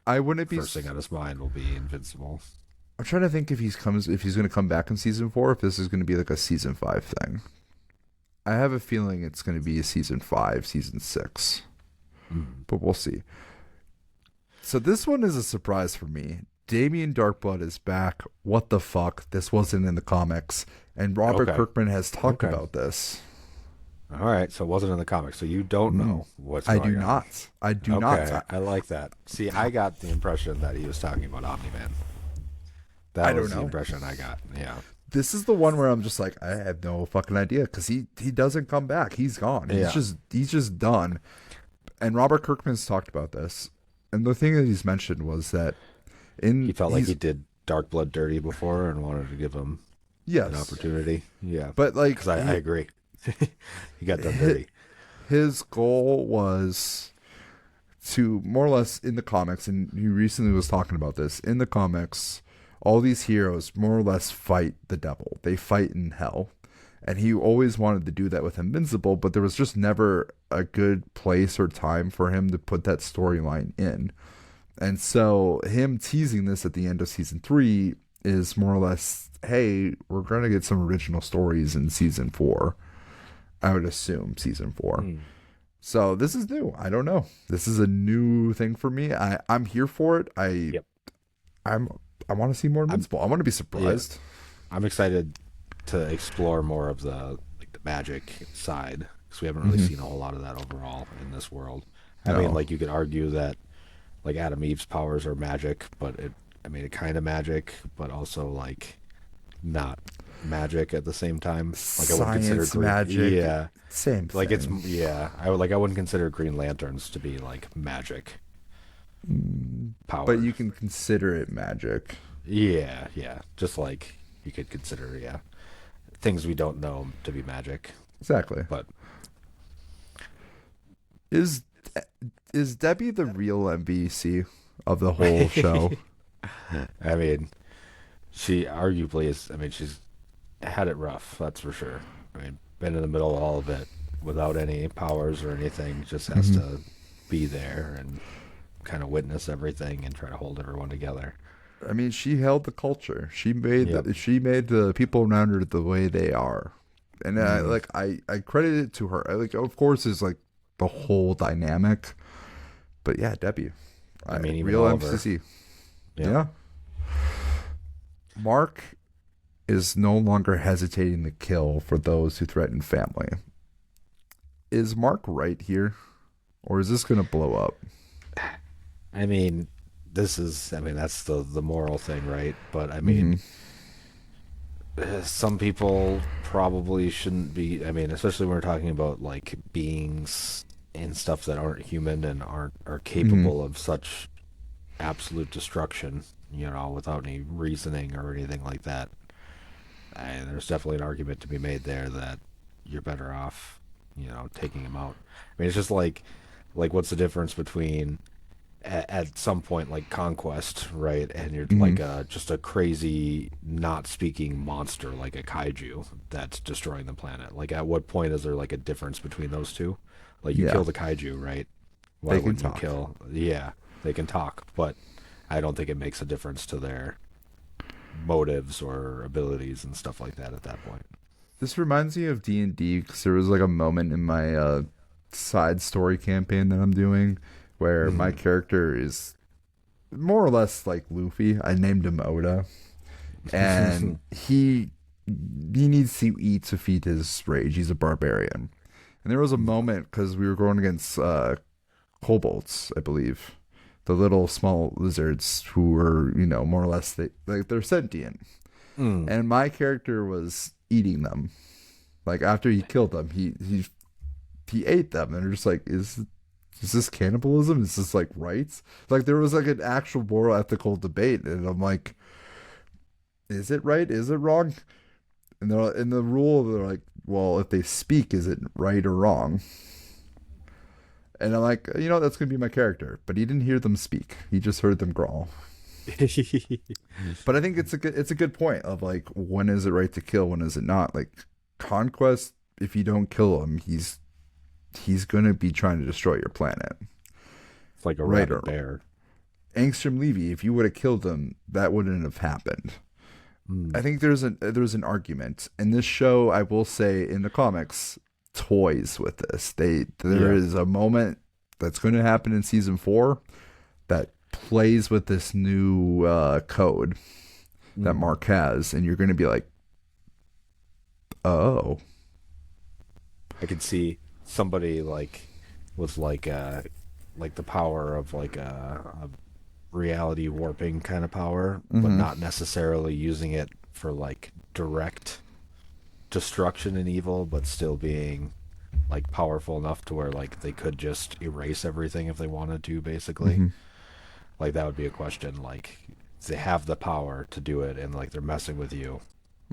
I wouldn't be first thing on his mind will be Invincible. I'm trying to think if he's going to come back in season 4, if this is going to be like a season 5 thing. I have a feeling it's going to be a season 5, season 6, but we'll see. So this one is a surprise for me. Damien Darkblood is back. What the fuck? This wasn't in the comics. And Robert Okay. Kirkman has talked Okay. about this. All right. So it wasn't in the comics. So you don't Mm. know what's I do going on. not. I do not. Okay. I like that. See, I got the impression that he was talking about Omni-Man. I That don't was the know. impression I got. Yeah. This is the one where I'm just like, I have no fucking idea because he doesn't come back. He's gone. Yeah. He's just done. And Robert Kirkman's talked about this. And the thing that he's mentioned was that He felt like he did Dark Blood dirty before and wanted to give him yes, an opportunity. Yeah. but like Because I agree. He got done dirty. his goal was to more or less in the comics, and he recently was talking about this in the comics. All these heroes more or less fight the devil. They fight in hell. And he always wanted to do that with Invincible, but there was just never a good place or time for him to put that storyline in. And so him teasing this at the end of season 3 is more or less, hey, we're going to get some original stories in season 4. I would assume season 4. So this is new. I don't know. This is a new thing for me. I'm here for it. Yep. I want to see more Invincible. I want to be surprised. Yeah. I'm excited to explore more of the magic side because we haven't really seen a whole lot of that overall in this world. I mean, like you could argue that like Adam Eve's powers are magic, but it kind of magic, but also like not magic at the same time. Like I wouldn't consider magic. Yeah, same. Like thing. I wouldn't consider Green Lanterns to be like magic power, but you can consider it magic. Yeah, just like you could consider things we don't know to be magic. Exactly. But is Debbie the real MVC of the whole show? I mean, she arguably is. I mean, she's had it rough. That's for sure. I mean, been in the middle of all of it without any powers or anything. Just has to be there and kind of witness everything and try to hold everyone together. I mean, she held the culture. She made she made the people around her the way they are, and I credit it to her. Of course, is like the whole dynamic, but yeah, Debbie. I mean, even real Oliver. MCC. Yeah. Mark is no longer hesitating to kill for those who threaten family. Is Mark right here, or is this going to blow up? I mean, that's the moral thing, right? But I mean, some people probably shouldn't be. I mean, especially when we're talking about like beings and stuff that aren't human and are capable of such absolute destruction, without any reasoning or anything like that. There's definitely an argument to be made there that you're better off, taking him out. I mean, it's just like what's the difference between at some point like Conquest, right? And you're like just a crazy not speaking monster like a kaiju that's destroying the planet. Like at what point is there like a difference between those two? Like you kill the kaiju, right? Why they can wouldn't talk. you kill? Yeah, they can talk, but I don't think it makes a difference to their motives or abilities and stuff like that at that point. This reminds me of D&D because there was like a moment in my side story campaign that I'm doing where my character is more or less like Luffy. I named him Oda, and he needs to eat to feed his rage. He's a barbarian, and there was a moment because we were going against kobolds, I believe, the little small lizards who were more or less they're sentient, and my character was eating them. Like after he killed them, he ate them, and they're just like, is this cannibalism? Is this like rights? Like there was like an actual moral ethical debate, and I'm like, is it right? Is it wrong? And they're in the rule, they're like, well, if they speak, is it right or wrong? And I'm like, that's gonna be my character, but he didn't hear them speak. He just heard them growl. But I think it's a good point of like, when is it right to kill? When is it not? Like Conquest, if you don't kill him, he's gonna be trying to destroy your planet. It's like a rabid bear. Angstrom Levy, if you would have killed him, that wouldn't have happened. I think there's an argument in this show. I will say in the comics, toys with this. There is a moment that's going to happen in season 4 that plays with this new code that Mark has, and you're going to be like, oh, I could see somebody with like the power of a reality warping kind of power, but not necessarily using it for like direct destruction and evil, but still being like powerful enough to where like they could just erase everything if they wanted to, basically. Like that would be a question. Like they have the power to do it, and like they're messing with you,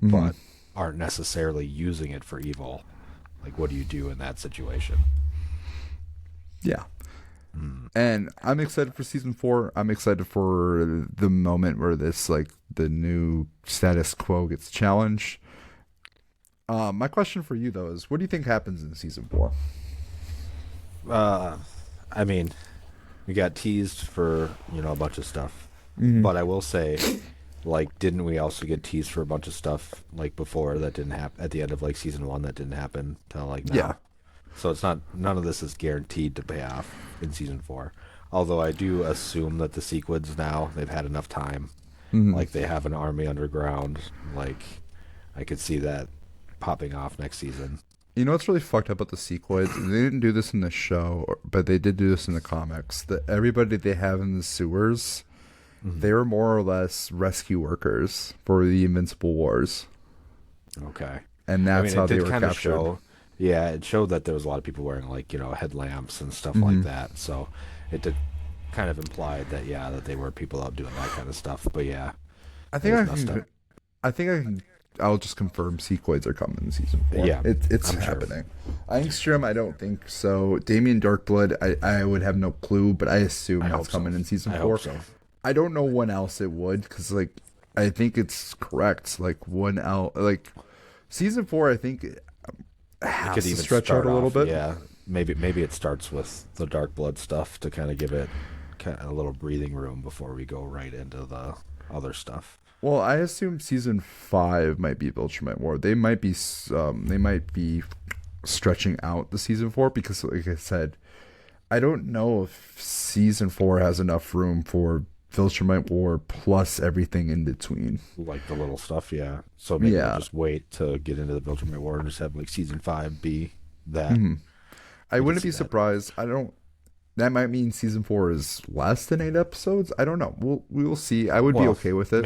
but aren't necessarily using it for evil. Like, what do you do in that situation? yeah. And I'm excited for season 4. I'm excited for the moment where this, like, the new status quo gets challenged. My question for you, though, is what do you think happens in season 4? I mean, we got teased for, a bunch of stuff. But I will say, like, didn't we also get teased for a bunch of stuff, like, before that didn't happen, at the end of, like, season 1 that didn't happen till, like, now? Yeah. So it's not, none of this is guaranteed to pay off in season 4. Although I do assume that the sequids now, they've had enough time. Like, they have an army underground. Like, I could see that popping off next season. You know what's really fucked up about the sequels? They didn't do this in the show, but they did do this in the comics. That everybody they have in the sewers, they were more or less rescue workers for the Invincible Wars. Okay. And that's how they were captured. Yeah, it showed that there was a lot of people wearing, like, headlamps and stuff like that. So it did kind of implied that, that they were people out doing that kind of stuff. But yeah, I think I'll just confirm sequoids are coming in season 4. Yeah, it's happening. Sure. Angstrom, I don't think so. Damien Darkblood, I would have no clue, but I assume that's coming in season 4. Hope so. I don't know when else it would, because like I think it's correct. Like season 4, I think it has to stretch out a little bit. Yeah, maybe it starts with the Darkblood stuff to kind of give it a little breathing room before we go right into the other stuff. Well, I assume season 5 might be Viltrumite War. They might be stretching out the season 4 because, like I said, I don't know if season 4 has enough room for Viltrumite War plus everything in between. Like the little stuff, yeah. So maybe we'll just wait to get into the Viltrumite War and just have like season 5 be that. I wouldn't be surprised. That might mean season 4 is less than 8 episodes. I don't know. We will see. I would be okay with it.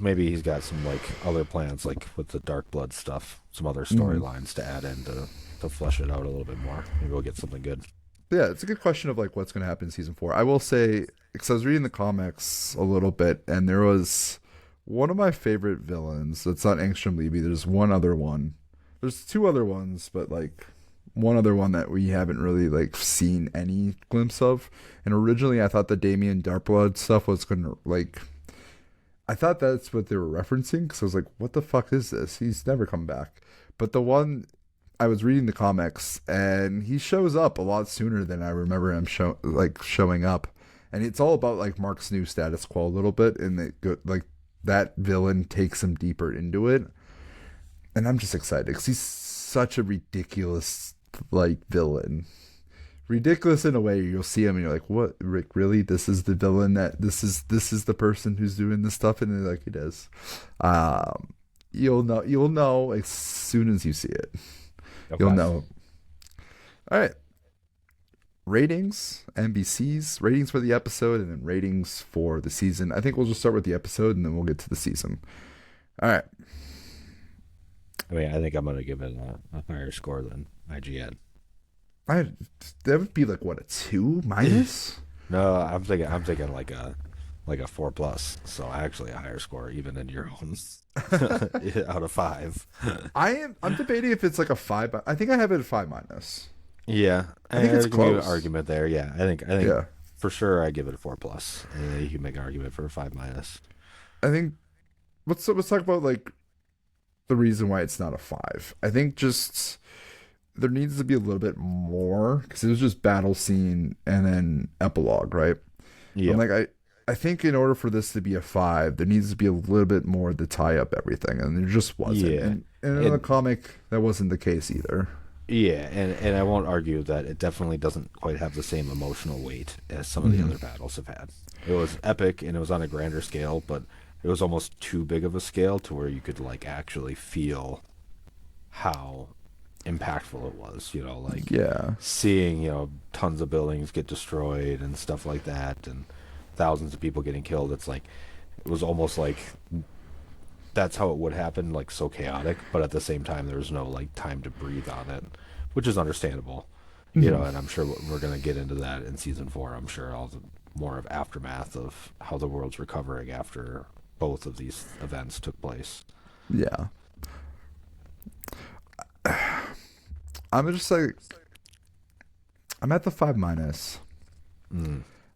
Maybe he's got some like other plans, like with the Dark Blood stuff, some other storylines to add in to flesh it out a little bit more. Maybe we'll get something good. Yeah, it's a good question of like what's going to happen in season 4. I will say, because I was reading the comics a little bit, and there was one of my favorite villains. It's not Angstrom Levy. There's one other one. There's 2 other ones, but like one other one that we haven't really like seen any glimpse of. And originally I thought the Damien Darkblood stuff was gonna like, I thought that's what they were referencing, because I was like, what the fuck is this? He's never come back. But the one, I was reading the comics and he shows up a lot sooner than I remember him showing up. And it's all about like Mark's new status quo a little bit, and like that villain takes him deeper into it. And I'm just excited because he's such a ridiculous like villain. Ridiculous in a way. You'll see him and you're like, what, Rick, really? This is the villain, that this is the person who's doing this stuff? And they're like, it is. You'll know as soon as you see it. Okay. You'll know. All right. Ratings, NBC's ratings for the episode, and then ratings for the season. I think we'll just start with the episode and then we'll get to the season. All right. I mean, I think I'm going to give it a higher score than IGN. That would be like what, a 2 minus? No, I'm thinking like a 4+. So actually a higher score even in your own out of 5. I'm debating if it's like a 5. I think I have it at 5 minus. Yeah, I think it's close. An argument there. Yeah, I think for sure I give it a 4+. And you can make an argument for a 5 minus. I think let's talk about like the reason why it's not a 5. I think just there needs to be a little bit more, because it was just battle scene and then epilogue, right? Yeah. Like I think in order for this to be a 5, there needs to be a little bit more to tie up everything, and there just wasn't. Yeah. And in the comic, that wasn't the case either. Yeah, and I won't argue that it definitely doesn't quite have the same emotional weight as some of the other battles have had. It was epic and it was on a grander scale, but it was almost too big of a scale to where you could like actually feel how impactful it was, like Yeah. seeing, tons of buildings get destroyed and stuff like that and thousands of people getting killed. It's like it was almost like that's how it would happen, like so chaotic, but at the same time there was no like time to breathe on it, which is understandable. And I'm sure we're going to get into that in season 4. I'm sure all the more of aftermath of how the world's recovering after both of these events took place. Yeah. I'm just like, I'm at the 5 minus.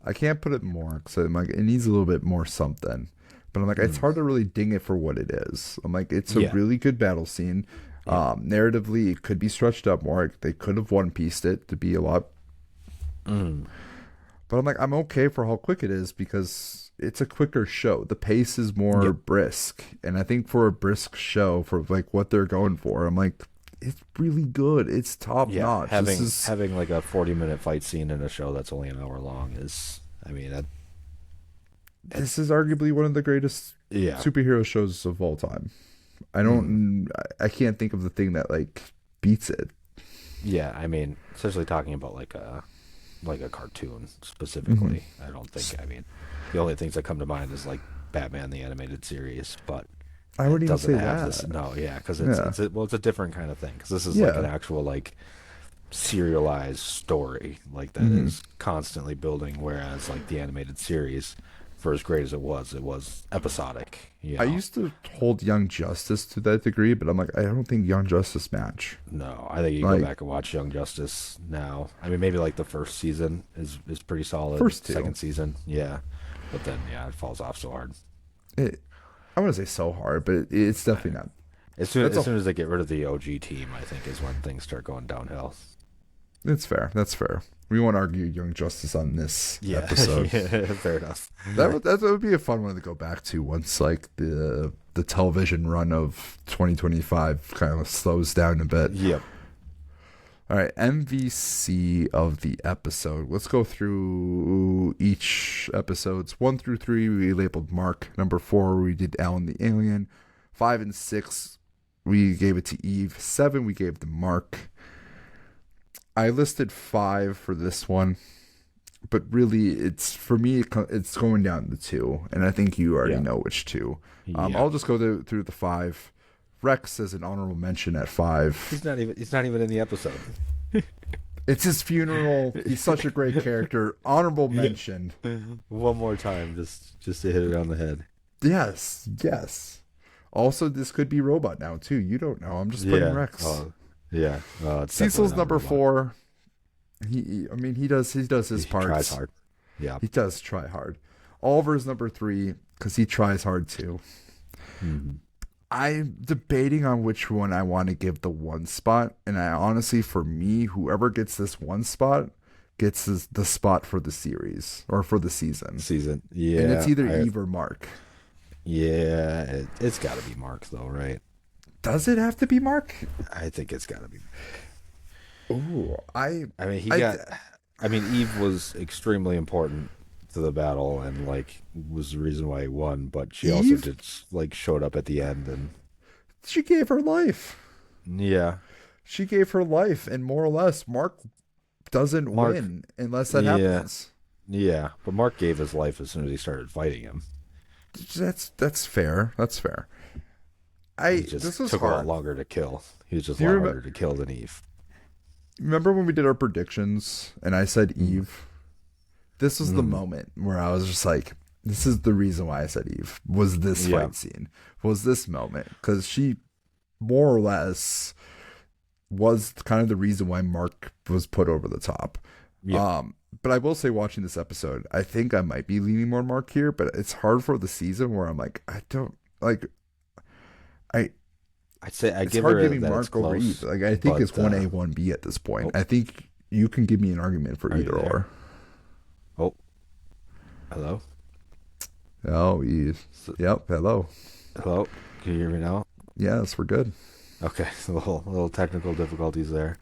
I can't put it more because I'm like, it needs a little bit more something. But I'm like, it's hard to really ding it for what it is. I'm like, it's a really good battle scene. Narratively, it could be stretched up more. They could have One Pieced it to be a lot. But I'm like, I'm okay for how quick it is because it's a quicker show. The pace is more brisk. And I think for a brisk show, for like what they're going for, I'm like, it's really good. It's top notch. Having like a 40-minute fight scene in a show that's only an hour long is, I mean, this is arguably one of the greatest superhero shows of all time. I can't think of the thing that like beats it. Yeah, I mean, especially talking about like a cartoon specifically. I don't think. I mean, the only things that come to mind is like Batman the animated series, but I wouldn't even say have that. this. No, yeah, because it's a different kind of thing. Because this is like an actual like serialized story like that is constantly building. Whereas like the animated series, for as great as it was episodic. I used to hold Young Justice to that degree, but I'm like, I don't think Young Justice match. No, I think you go back and watch Young Justice now. I mean, maybe like the first season is pretty solid. First two. Second season, yeah, but then it falls off so hard. I want to say so hard, but it's definitely not. As soon as they get rid of the OG team, I think is when things start going downhill. It's fair. That's fair. We won't argue Young Justice on this episode. Yeah, fair enough. That would be a fun one to go back to once like the television run of 2025 kind of slows down a bit. Yep. All right, MVC of the episode. Let's go through each episodes. 1 through 3 we labeled Mark. Number 4 we did Alan the Alien. 5 and 6 we gave it to Eve. 7 we gave to Mark. I listed 5 for this one, but really it's for me it's going down to 2, and I think you already know which 2. I'll just go through the 5. Rex as an honorable mention at 5. He's not even in the episode. It's his funeral. He's such a great character. Honorable mention. One more time, just to hit it on the head. Yes. Also, this could be Robot now too. You don't know. I'm just putting Rex. Yeah. Cecil's number 4. He does his parts. He tries hard. Yeah. He does try hard. Oliver's number 3 because he tries hard too. I'm debating on which one I want to give the 1 spot, and I honestly, for me, whoever gets this 1 spot gets the spot for the series or for the season. Yeah. And it's either Eve or Mark. Yeah, it's got to be Mark though, right? Does it have to be Mark? I think it's got to be. Ooh, I mean, Eve was extremely important to the battle and like was the reason why he won, but she also just like showed up at the end and she gave her life. Yeah. She gave her life, and more or less Mark doesn't win unless that happens. Yeah, but Mark gave his life as soon as he started fighting him. That's fair. This was took hard. A lot longer to kill. He was just a lot harder to kill than Eve. Remember when we did our predictions and I said Eve? This was the moment where I was just like, this is the reason why I said Eve. Was this fight scene. Was this moment. Because she more or less was kind of the reason why Mark was put over the top. Yeah. But I will say, watching this episode, I think I might be leaning more Mark here, but it's hard for the season where I'm like, I don't like. I'd say I it's give hard her giving that Mark it's close, over Eve. Like I think it's 1A, 1B at this point. I think you can give me an argument for either or. Oh, hello. Oh, Eve. Yep. Hello. Hello. Can you hear me now? Yes, we're good. Okay, so little technical difficulties there.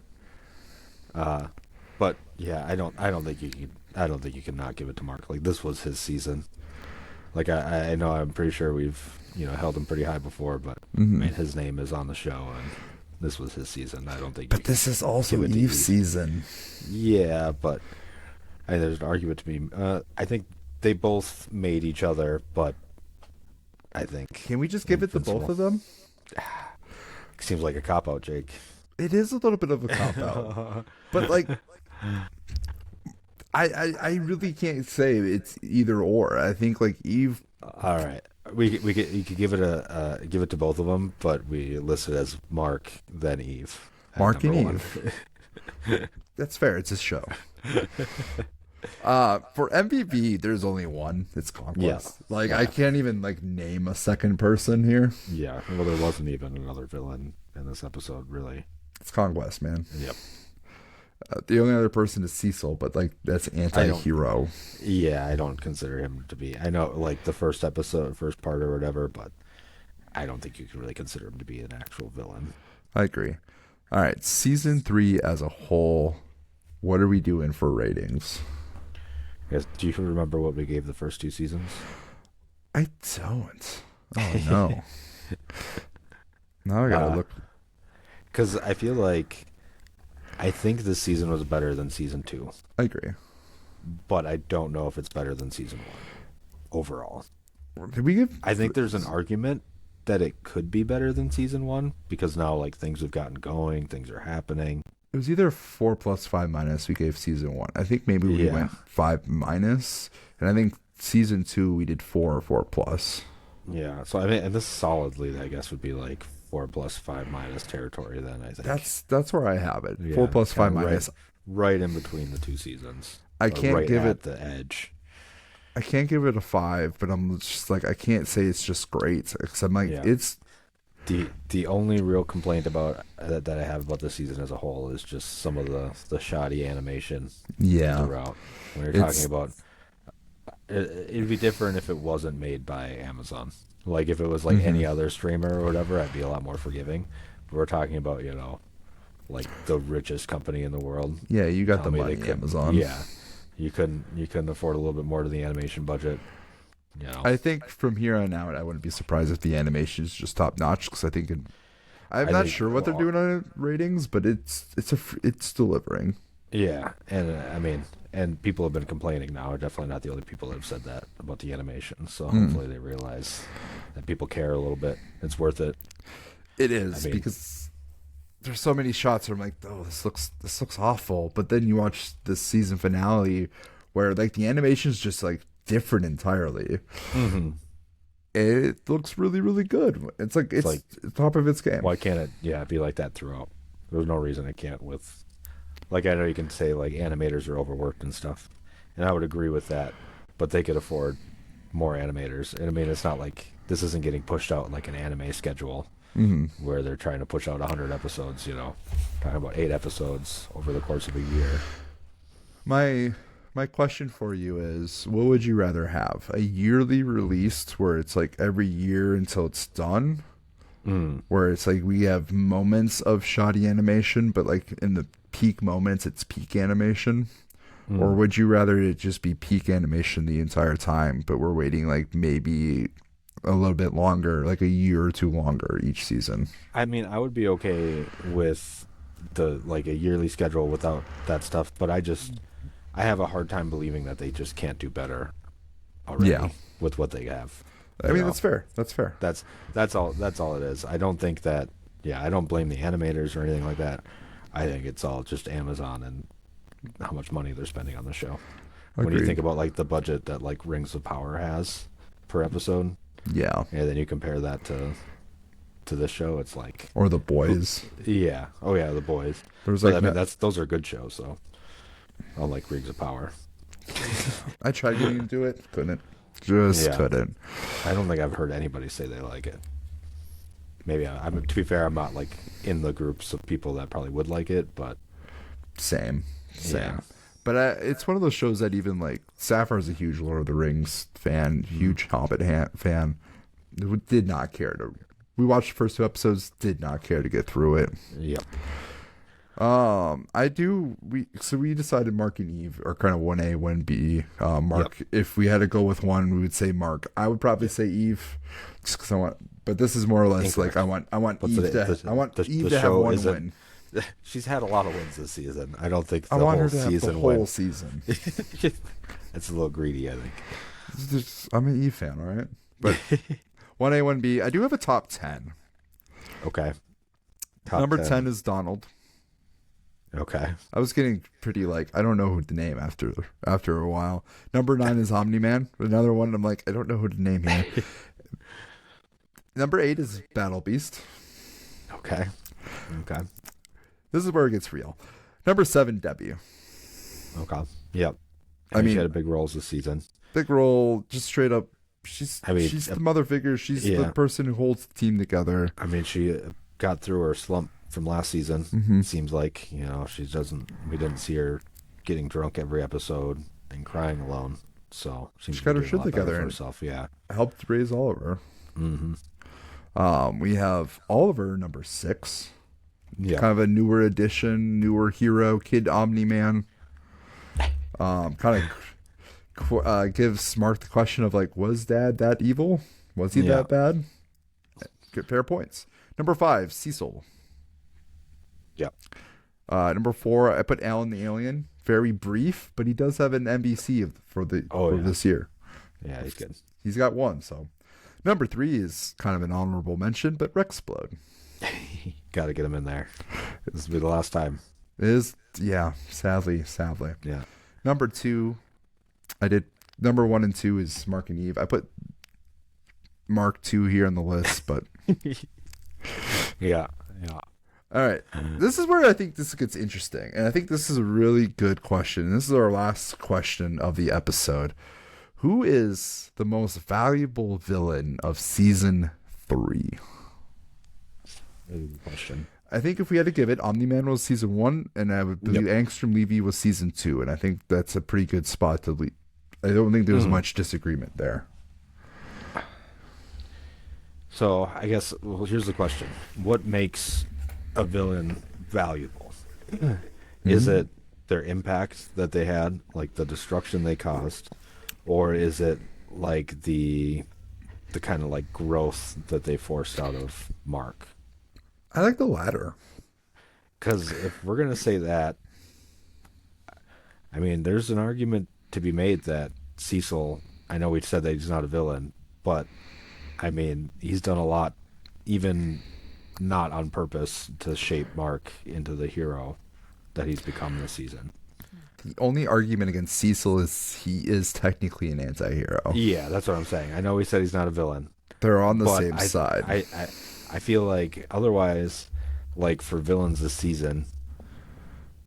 But yeah, I don't think you can. I don't think you can not give it to Mark. Like this was his season. Like I know I'm pretty sure we've held him pretty high before, but I mean his name is on the show and this was his season. I don't think. But this is also Eve's season. Yeah, but there's an argument to be. I think they both made each other, but I think. Can we just give it to both of them? Seems like a cop out, Jake. It is a little bit of a cop out, but like. I really can't say it's either or. I think like Eve. All right, you could give it give it to both of them, but we list it as Mark then Eve. Mark and Eve. That's fair. It's a show. For MVP, there's only one. It's Conquest. I can't even like name a second person here. Yeah. Well, there wasn't even another villain in this episode, really. It's Conquest, man. Yep. The only other person is Cecil, but like that's anti-hero. Yeah, I don't consider him to be. I know like the first part or whatever, but I don't think you can really consider him to be an actual villain. I agree. All right, season 3 as a whole, what are we doing for ratings? Yes, do you remember what we gave the first 2 seasons? I don't. Oh no. Now I gotta look. Because I feel like. I think this season was better than season 2. I agree. But I don't know if it's better than season 1 overall. Did we give... I think there's an argument that it could be better than season 1 because now like things have gotten going, things are happening. It was either 4 plus 5 minus we gave season 1. I think maybe we went 5 minus, and I think season 2 we did 4 or 4 plus. Yeah, so I mean, and this solidly I guess would be like 4 plus 5 minus territory then, I think. That's where I have it. 4 plus 5 minus. Right in between the 2 seasons. I can't give it the edge. I can't give it a 5, but I'm just like I can't say it's just great because I'm like it's the only real complaint about that I have about the season as a whole is just some of the shoddy animation throughout. When you're talking about it'd be different if it wasn't made by Amazon. Like if it was like any other streamer or whatever, I'd be a lot more forgiving. But we're talking about, like the richest company in the world. Yeah, you got the money, Amazon. Yeah. You couldn't afford a little bit more to the animation budget. I think from here on out, I wouldn't be surprised if the animation is just top notch because I think I'm not sure what they're doing on ratings, but it's delivering. Yeah, and I mean, and people have been complaining now. Definitely not the only people that have said that about the animation. So hopefully they realize that people care a little bit. It's worth it. It is because there's so many shots where I'm like, oh, this looks awful. But then you watch the season finale where like the animation is just like different entirely. It looks really, really good. It's like top of its game. Why can't it? Yeah, be like that throughout. There's no reason it can't with. Like, I know you can say, like, animators are overworked and stuff, and I would agree with that, but they could afford more animators. And, I mean, it's not like this isn't getting pushed out like an anime schedule where they're trying to push out 100 episodes, talking about 8 episodes over the course of a year. My question for you is, what would you rather have? A yearly release where it's, like, every year until it's done? Where it's, like, we have moments of shoddy animation, but, like, in the peak moments it's peak animation, or would you rather it just be peak animation the entire time but we're waiting like maybe a little bit longer, like a year or 2 longer each season? I mean, I would be okay with the like a yearly schedule without that stuff, but I have a hard time believing that they just can't do better already with what they have. I mean, that's fair. That's all it is. I don't think that I don't blame the animators or anything like that. I think it's all just Amazon and how much money they're spending on the show. Agreed. When you think about like the budget that like Rings of Power has per episode, and then you compare that to this show, it's like The Boys. The Boys. There's like those are good shows. So I like Rings of Power. I tried getting into it, couldn't. Couldn't. I don't think I've heard anybody say they like it. Maybe to be fair, I'm not like in the groups of people that probably would like it, but same. Yeah. But it's one of those shows that even like Sapphire's a huge Lord of the Rings fan, huge Hobbit fan. Did not care to. We watched the first 2 episodes. Did not care to get through it. Yep. I do. We decided Mark and Eve are kind of 1A, 1B. Mark, Yep. if we had to go with one, we would say Mark. I would probably say Eve, just because I want. But this is more or less like Incorrect. I want What's Eve it? to I want Eve The to have show one isn't. win. She's had a lot of wins this season. I don't think I the want whole her to have the season whole win. season. It's a little greedy, I think. I'm an Eve fan, all right. But 1A, 1B. I do have a top 10. Okay. Top Number 10. 10 is Donald. Okay. I was getting pretty like I don't know who to name after a while. Number 9 is Omni Man. Another one I'm like I don't know who to name here. Number 8 is Battle Beast. Okay. Okay. This is where it gets real. Number 7, Debbie. Okay. Yep. I mean, she had big roles this season. big role, just straight up. She's the mother figure. She's the person who holds the team together. I mean, she got through her slump from last season. Mm-hmm. Seems like we didn't see her getting drunk every episode and crying alone. So she got her shit together for herself. Yeah, helped raise Oliver. Mm-hmm. We have Oliver, number 6. Yeah, kind of a newer addition, newer hero, Kid Omni Man. Kind of gives Mark the question of like, was Dad that evil? Was he that bad? Get fair points. Number 5, Cecil. Yeah. Number 4, I put Alan the Alien. Very brief, but he does have an NBC for this year. Yeah, he's good. He's got one. So, number 3 is kind of an honorable mention, but Rexplode. Got to get him in there. This will be the last time. It is, yeah. Sadly. Yeah. Number 2, I did. Number 1 and 2 is Mark and Eve. I put Mark 2 here on the list, but yeah. All right. This is where I think this gets interesting. And I think this is a really good question. This is our last question of the episode. Who is the most valuable villain of season 3? Good question. I think if we had to give it, Omni-Man was season 1, and I would believe Angstrom Levy was season 2. And I think that's a pretty good spot to leave. I don't think there's much disagreement there. So I guess here's the question: what makes a villain valuable? Is it their impact that they had, like the destruction they caused, or is it like the kind of like growth that they forced out of Mark? I like the latter. Because if we're gonna say that, I mean, there's an argument to be made that Cecil. I know we said that he's not a villain, but I mean, he's done a lot, even not on purpose, to shape Mark into the hero that he's become this season. The only argument against Cecil is he is technically an anti-hero. Yeah, that's what I'm saying. I know we said he's not a villain. They're on the same side. I feel like otherwise, like for villains this season,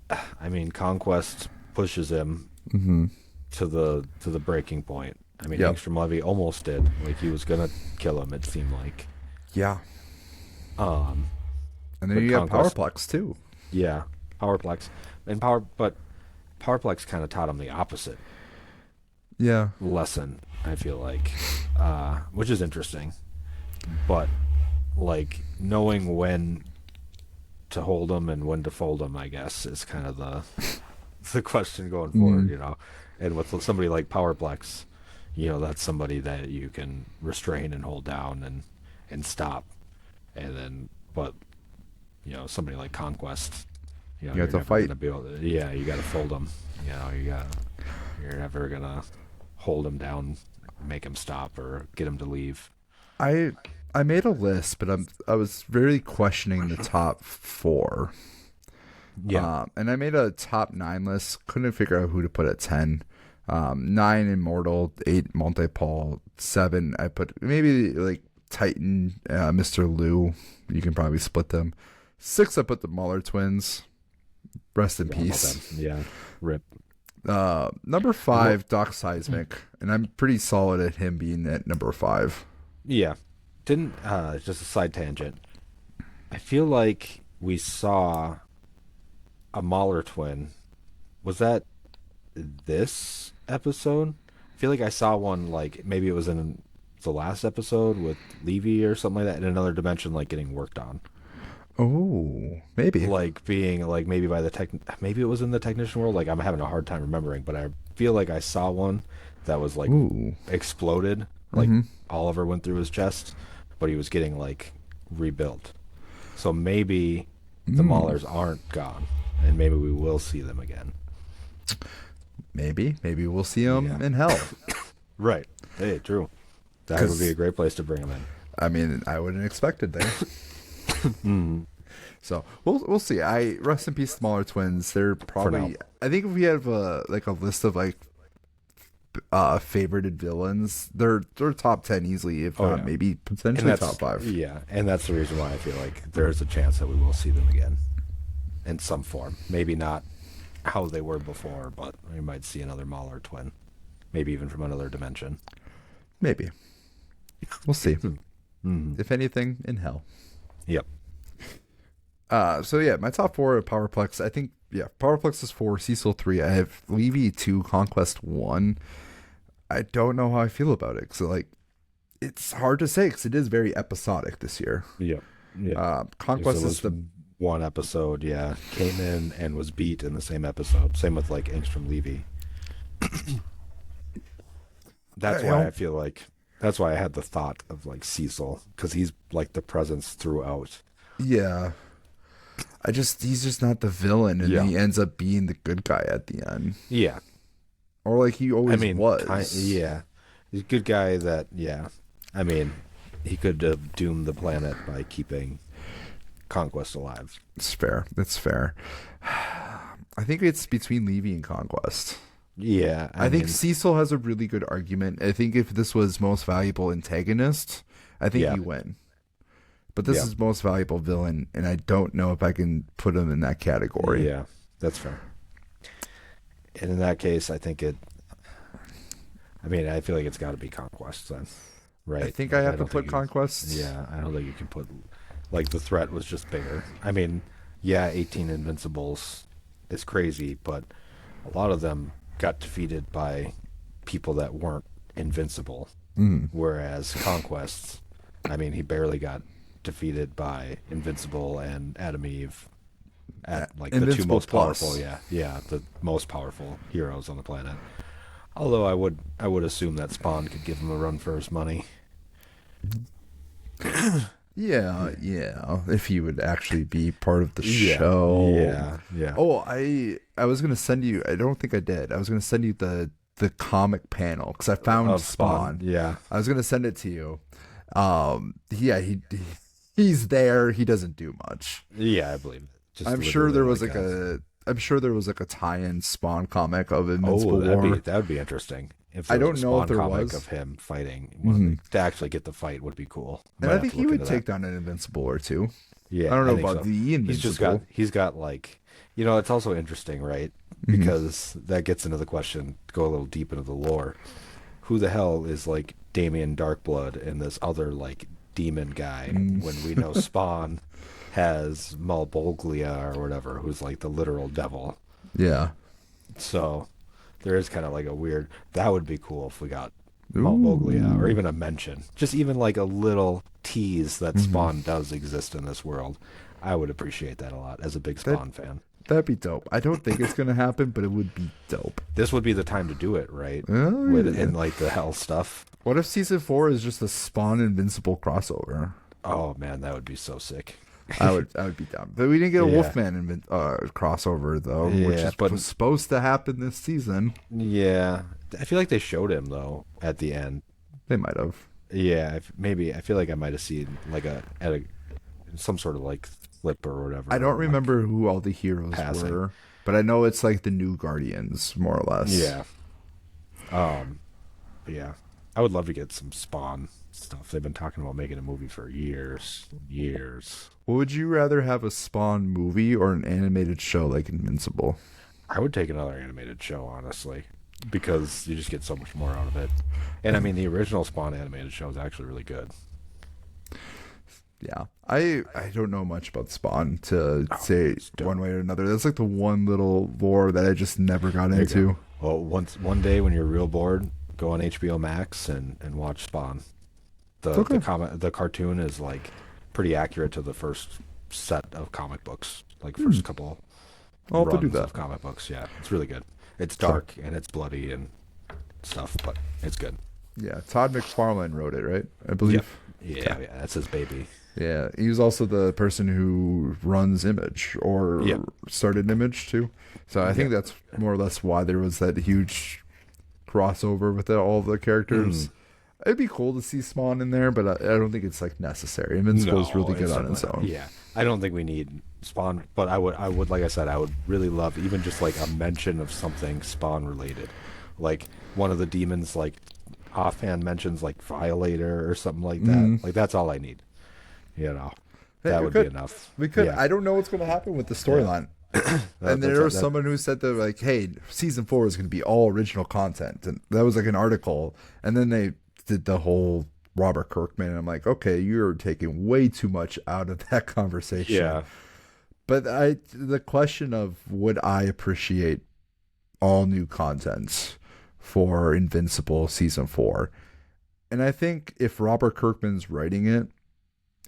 I mean, Conquest pushes him to the breaking point. I mean, Angstrom Levy almost did. Like he was gonna kill him. It seemed like. Yeah. And then you have Powerplex too. Yeah, Powerplex, but Powerplex kind of taught him the opposite. Yeah. Lesson, I feel like, which is interesting, but like knowing when to hold him and when to fold him, I guess, is kind of the question going forward, you know. And with somebody like Powerplex, you know, that's somebody that you can restrain and hold down and stop, and then, but you know, somebody like Conquest, you know, you have to fight. You got to fold them. You know, you're never gonna hold him down, make him stop, or get him to leave. I made a list, but I was really questioning the top 4. Yeah. And I made a top 9 list. Couldn't figure out who to put at 10. 9 Immortal, 8 Multi-Paul, 7 I put maybe like Titan, Mr. Lou. You can probably split them. 6 I put the Muller twins. Rest in peace. Yeah. Rip. Number 5, Doc Seismic, and I'm pretty solid at him being at number 5. Yeah. Didn't just a side tangent. I feel like we saw a Mahler twin. Was that this episode? I feel like I saw one, like maybe it was in the last episode with Levy or something like that, in another dimension, like getting worked on. Oh, maybe. Like being like maybe by the maybe it was in the technician world. Like I'm having a hard time remembering, but I feel like I saw one that was like Ooh. exploded. Like Mm-hmm. Oliver went through his chest, but he was getting like rebuilt. So maybe the Mm. Maulers aren't gone, and maybe we will see them again. Maybe. Maybe we'll see him Yeah. in hell. Right. Hey, true. That would be a Because, great place to bring him in. I mean, I wouldn't expect it there. Mm, So we'll see. I rest in peace, smaller twins. They're for now. probably. I think if we have a list of like favorited villains, they're top 10 easily, if Oh not yeah. maybe And potentially that's top five. yeah, and that's the reason why I feel like there is a chance that we will see them again in some form. Maybe not how they were before, but we might see another Mauler twin. Maybe even from another dimension. Maybe we'll see. Mm. If anything, in hell. Yep. So yeah, my top four are Powerplex. I think Powerplex is 4, Cecil 3. I have Levy 2, Conquest 1. I don't know how I feel about it. So like, it's hard to say because it is very episodic this year. Yep. Yeah. Conquest It is was the one episode, yeah. Came in and was beat in the same episode. Same with like Engstrom Levy. That's why I feel like that's why I had the thought of like Cecil because he's like the presence throughout. yeah. He's just not the villain, and Yeah. he ends up being the good guy at the end, Yeah, or like he always I mean, was. yeah, he's a good guy. That yeah, I mean, he could have doomed the planet by keeping Conquest alive. It's fair. It's fair. I think it's between Levy and Conquest. Yeah, I think mean, Cecil has a really good argument. I think if this was most valuable antagonist, I think yeah, you win. But this yeah, is most valuable villain, and I don't know if I can put him in that category. yeah, that's fair. And in that case, I think it. I mean, I feel like it's got to be Conquest then, right? I think I Like, have to don't put think Conquest. yeah, I don't think you can put like the threat was just bigger. I mean, yeah, 18 Invincibles is crazy, but a lot of them got defeated by people that weren't invincible. Mm. Whereas Conquest, I mean, he barely got defeated by Invincible and Adam Eve at like the two Invincible most plus. powerful, yeah, the most powerful heroes on the planet. Although I would assume that Spawn could give him a run for his money. Yeah. If he would actually be part of the Yeah, show. yeah. Oh, I was gonna send you. I don't think I did. I was gonna send you the comic panel because I found Of Spawn. Yeah. I was gonna send it to you. Yeah, he's there. He doesn't do much. Yeah, I believe it. Just I'm sure there was literally I'm sure there was like a tie-in Spawn comic of Invincible oh, War. that'd be interesting. If I there don't was a know if Spawn there comic was. of him fighting, Mhm. to actually get the fight would be cool. And Might I have think to he look would into take that. down an Invincible or two. Yeah, I don't know think about so. the Invincible. He's got like, it's also interesting, right? Mhm. Because that gets into the question, go a little deep into the lore. Who the hell is like Damien Darkblood and this other like demon guy when we know Spawn has Malbolgia or whatever, who's like the literal devil. Yeah. So there is kind of like a weird. That would be cool if we got Malbolgia or even a mention, just even like a little tease that Spawn does exist in this world. I would appreciate that a lot as a big Spawn fan. That'd be dope. I don't think it's gonna happen, but it would be dope. This would be the time to do it, right? Oh, With yeah. in like the hell stuff. What if season 4 is just a Spawn Invincible crossover? Oh man, that would be so sick. I would be down. But we didn't get a Yeah. Wolfman crossover though, which Yeah, is, but- was supposed to happen this season. Yeah, I feel like they showed him though at the end. They might have. Yeah, maybe I feel like I might have seen like some sort of like flip or whatever. I don't like- remember who all the heroes passing. were, but I know it's like the new Guardians, more or less. Yeah. But yeah, I would love to get some Spawn stuff. They've been talking about making a movie for years. Would you rather have a Spawn movie or an animated show like Invincible? I would take another animated show, honestly, because you just get so much more out of it. And I mean, the original Spawn animated show is actually really good. Yeah, I don't know much about Spawn to say it's dope. one way or another. That's like the one little lore that I just never got There you into. go. Well, one day when you're real bored, go on HBO Max and watch Spawn. Okay. The cartoon is like pretty accurate to the first set of comic books, like first couple I'll have to do runs that. of comic books. Yeah, it's really good. It's dark and it's bloody and stuff, but it's good. Yeah, Todd McFarlane wrote it, right? I believe. Yep. Yeah, yeah, that's his baby. Yeah, he was also the person who runs Image or started Image too. So I think that's more or less why there was that huge crossover with all the characters. It'd be cool to see Spawn in there, but I don't think it's like necessary. Invincible is really good on its own. Yeah, I don't think we need Spawn, but I would, like I said, I would really love even just like a mention of something Spawn related, like one of the demons, like offhand mentions like Violator or something like that. Like that's all I need. You know, that would be enough. We could. I don't know what's going to happen with the storyline. And there was someone who said that, like, hey, season 4 is going to be all original content. And that was like an article. And then they did the whole Robert Kirkman. And I'm like, okay, you're taking way too much out of that conversation. Yeah. But the question of would I appreciate all new content for Invincible season 4? And I think if Robert Kirkman's writing it,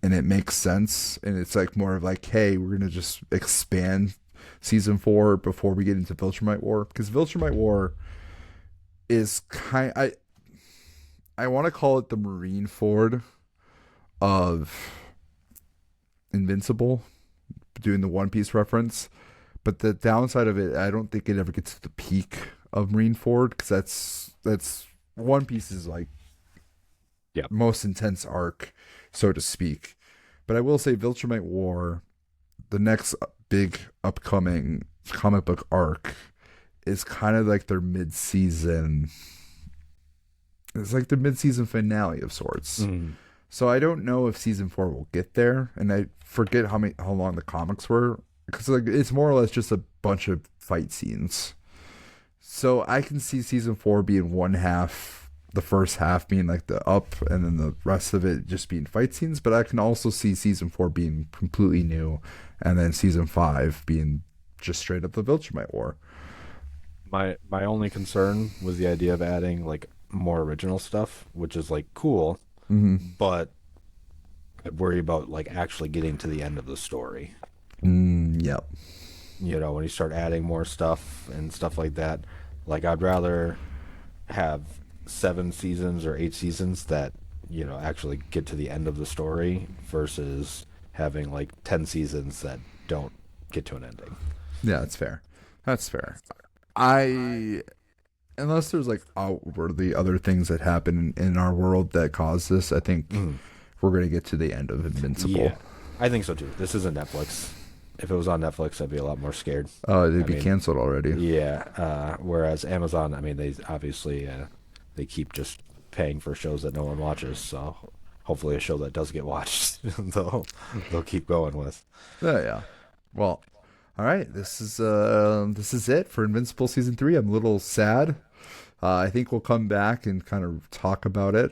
and it makes sense, and it's like more of like, hey, we're gonna just expand season 4 before we get into Viltrumite War, because Viltrumite War is I want to call it the Marineford of Invincible, doing the One Piece reference, but the downside of it, I don't think it ever gets to the peak of Marineford, because that's One Piece is like most intense arc, so to speak. But I will say Viltrumite War, the next big upcoming comic book arc, is kind of like their mid-season. It's like the mid-season finale of sorts. So I don't know if season 4 will get there, and I forget how long the comics were, because like it's more or less just a bunch of fight scenes. So I can see season 4 being one half, the first half being like the up, and then the rest of it just being fight scenes. But I can also see season 4 being completely new, and then season 5 being just straight up the Viltrumite War. My only concern was the idea of adding like more original stuff, which is like cool, but I worry about like actually getting to the end of the story. Yep. You know, when you start adding more stuff and stuff like that, like I'd rather have 7 seasons or 8 seasons that, you know, actually get to the end of the story versus having like 10 seasons that don't get to an ending. Yeah, that's fair. Unless there's like outwardly other things that happen in our world that cause this, I think we're going to get to the end of Invincible. Yeah, I think so too. This isn't Netflix. If it was on Netflix, I'd be a lot more scared. Oh, it'd be canceled already. Yeah. Whereas Amazon, I mean, they obviously they keep just paying for shows that no one watches. So hopefully, a show that does get watched, they'll keep going with. Yeah. Well, all right. This is it for Invincible season 3. I'm a little sad. I think we'll come back and kind of talk about it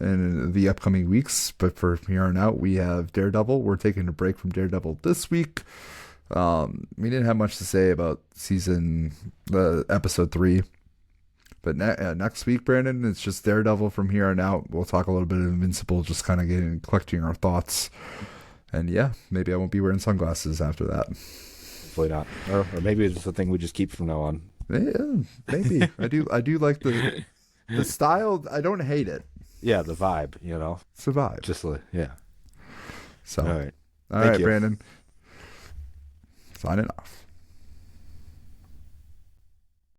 in the upcoming weeks. But for here on out, we have Daredevil. We're taking a break from Daredevil this week. We didn't have much to say about episode 3. But next week, Brandon, it's just Daredevil from here on out. We'll talk a little bit of Invincible, just kind of collecting our thoughts. And yeah, maybe I won't be wearing sunglasses after that. Hopefully not. Or maybe it's a thing we just keep from now on. Yeah, maybe. I do like the style. I don't hate it. Yeah, the vibe, you know. It's a vibe. Just yeah. So, all right. All right, Brandon. Signing off.